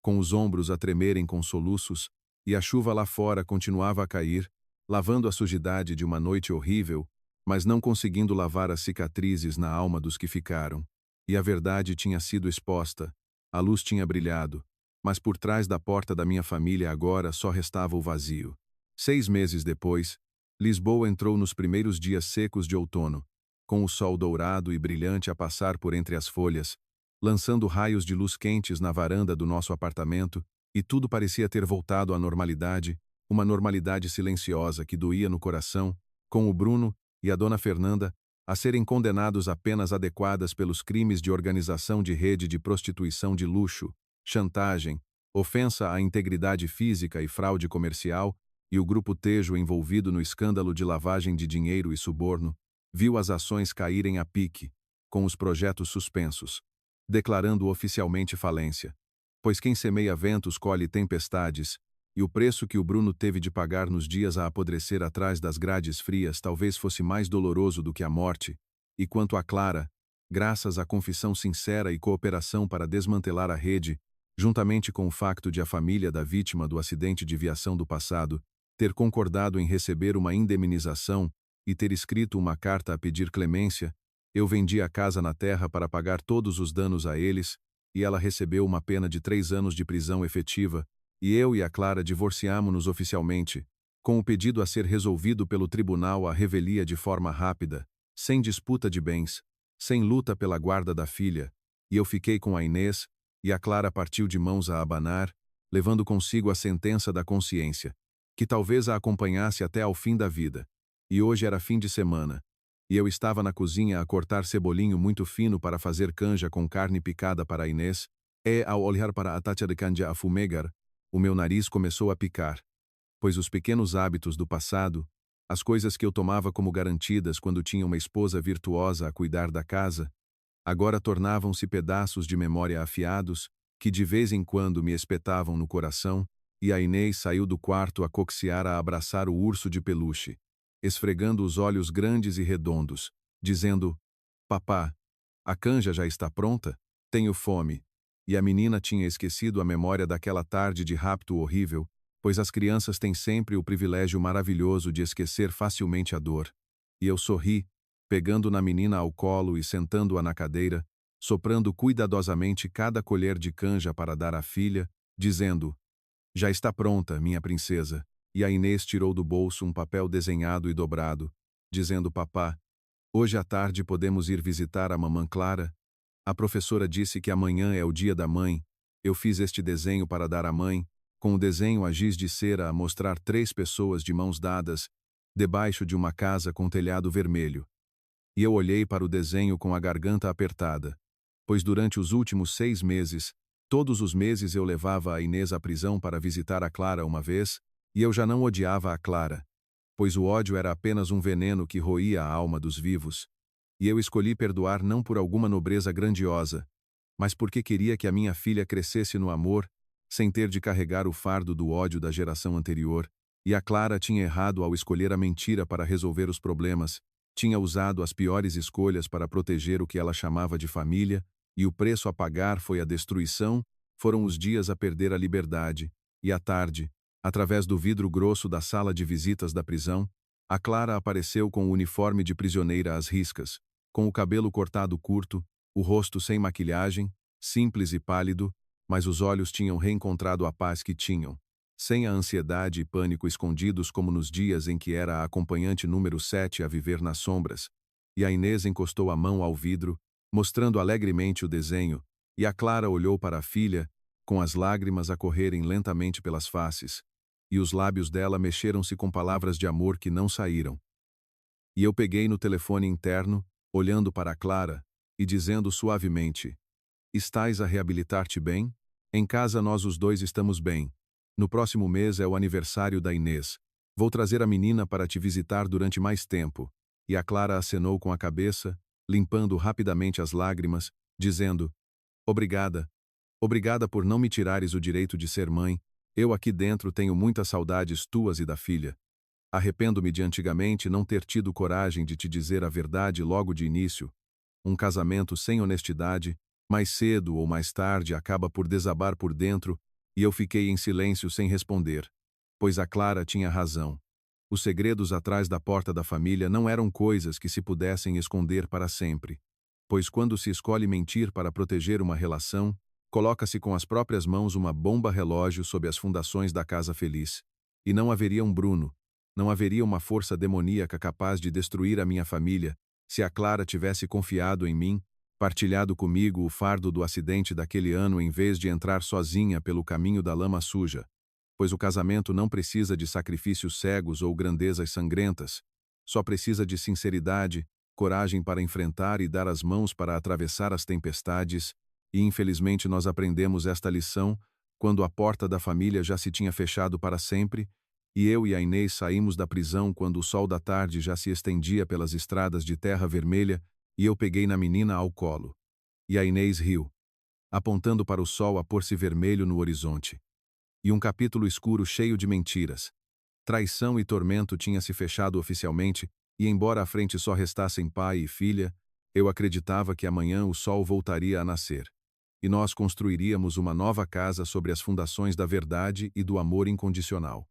com os ombros a tremerem com soluços, e a chuva lá fora continuava a cair, lavando a sujidade de uma noite horrível, mas não conseguindo lavar as cicatrizes na alma dos que ficaram. E a verdade tinha sido exposta, a luz tinha brilhado, mas por trás da porta da minha família agora só restava o vazio. 6 meses depois, Lisboa entrou nos primeiros dias secos de outono, com o sol dourado e brilhante a passar por entre as folhas, lançando raios de luz quentes na varanda do nosso apartamento, e tudo parecia ter voltado à normalidade, uma normalidade silenciosa que doía no coração, com o Bruno e a dona Fernanda a serem condenados a penas adequadas pelos crimes de organização de rede de prostituição de luxo, chantagem, ofensa à integridade física e fraude comercial, e o grupo Tejo envolvido no escândalo de lavagem de dinheiro e suborno, viu as ações caírem a pique, com os projetos suspensos, declarando oficialmente falência. Pois quem semeia ventos colhe tempestades, e o preço que o Bruno teve de pagar nos dias a apodrecer atrás das grades frias talvez fosse mais doloroso do que a morte, e quanto a Clara, graças à confissão sincera e cooperação para desmantelar a rede, juntamente com o facto de a família da vítima do acidente de viação do passado ter concordado em receber uma indemnização e ter escrito uma carta a pedir clemência, eu vendi a casa na terra para pagar todos os danos a eles, e ela recebeu uma pena de 3 anos de prisão efetiva, e eu e a Clara divorciamo-nos oficialmente, com o pedido a ser resolvido pelo tribunal à revelia de forma rápida, sem disputa de bens, sem luta pela guarda da filha, e eu fiquei com a Inês, e a Clara partiu de mãos a abanar, levando consigo a sentença da consciência, que talvez a acompanhasse até ao fim da vida. E hoje era fim de semana, e eu estava na cozinha a cortar cebolinho muito fino para fazer canja com carne picada para a Inês, e ao olhar para a taça de canja a fumegar, o meu nariz começou a picar, pois os pequenos hábitos do passado, as coisas que eu tomava como garantidas quando tinha uma esposa virtuosa a cuidar da casa, agora tornavam-se pedaços de memória afiados, que de vez em quando me espetavam no coração, e a Inês saiu do quarto a coxear a abraçar o urso de peluche, esfregando os olhos grandes e redondos, dizendo, papá, a canja já está pronta? Tenho fome. E a menina tinha esquecido a memória daquela tarde de rapto horrível, pois as crianças têm sempre o privilégio maravilhoso de esquecer facilmente a dor. E eu sorri, pegando na menina ao colo e sentando-a na cadeira, soprando cuidadosamente cada colher de canja para dar à filha, dizendo, já está pronta, minha princesa. E a Inês tirou do bolso um papel desenhado e dobrado, dizendo, papá, hoje à tarde podemos ir visitar a mamã Clara? A professora disse que amanhã é o dia da mãe, Eu fiz este desenho para dar à mãe, com o desenho a giz de cera a mostrar 3 pessoas de mãos dadas, debaixo de uma casa com telhado vermelho. E eu olhei para o desenho com a garganta apertada, pois durante os últimos 6 meses, todos os meses eu levava a Inês à prisão para visitar a Clara uma vez, e eu já não odiava a Clara, pois o ódio era apenas um veneno que roía a alma dos vivos, e eu escolhi perdoar não por alguma nobreza grandiosa, mas porque queria que a minha filha crescesse no amor, sem ter de carregar o fardo do ódio da geração anterior, e a Clara tinha errado ao escolher a mentira para resolver os problemas, tinha usado as piores escolhas para proteger o que ela chamava de família, e o preço a pagar foi a destruição, foram os dias a perder a liberdade, e à tarde, através do vidro grosso da sala de visitas da prisão, a Clara apareceu com o uniforme de prisioneira às riscas, com o cabelo cortado curto, o rosto sem maquilhagem, simples e pálido, mas os olhos tinham reencontrado a paz que tinham, sem a ansiedade e pânico escondidos como nos dias em que era a acompanhante número 7 a viver nas sombras, e a Inês encostou a mão ao vidro, mostrando alegremente o desenho, e a Clara olhou para a filha, com as lágrimas a correrem lentamente pelas faces, e os lábios dela mexeram-se com palavras de amor que não saíram. E eu peguei no telefone interno, olhando para a Clara, e dizendo suavemente: "Estás a reabilitar-te bem? Em casa nós os dois estamos bem. No próximo mês é o aniversário da Inês. Vou trazer a menina para te visitar durante mais tempo." E a Clara acenou com a cabeça, limpando rapidamente as lágrimas, dizendo: "Obrigada. Obrigada por não me tirares o direito de ser mãe. Eu aqui dentro tenho muitas saudades tuas e da filha. Arrependo-me de antigamente não ter tido coragem de te dizer a verdade logo de início. Um casamento sem honestidade, mais cedo ou mais tarde acaba por desabar por dentro, e eu fiquei em silêncio sem responder, pois a Clara tinha razão. Os segredos atrás da porta da família não eram coisas que se pudessem esconder para sempre, pois quando se escolhe mentir para proteger uma relação, coloca-se com as próprias mãos uma bomba relógio sob as fundações da casa feliz. E não haveria um Bruno, não haveria uma força demoníaca capaz de destruir a minha família, se a Clara tivesse confiado em mim, partilhado comigo o fardo do acidente daquele ano em vez de entrar sozinha pelo caminho da lama suja, pois o casamento não precisa de sacrifícios cegos ou grandezas sangrentas, só precisa de sinceridade, coragem para enfrentar e dar as mãos para atravessar as tempestades, e infelizmente nós aprendemos esta lição quando a porta da família já se tinha fechado para sempre, e eu e a Inês saímos da prisão quando o sol da tarde já se estendia pelas estradas de terra vermelha, e eu peguei na menina ao colo. E a Inês riu, apontando para o sol a pôr-se vermelho no horizonte. E um capítulo escuro cheio de mentiras. Traição e tormento tinha se fechado oficialmente, e embora à frente só restassem pai e filha, eu acreditava que amanhã o sol voltaria a nascer. E nós construiríamos uma nova casa sobre as fundações da verdade e do amor incondicional.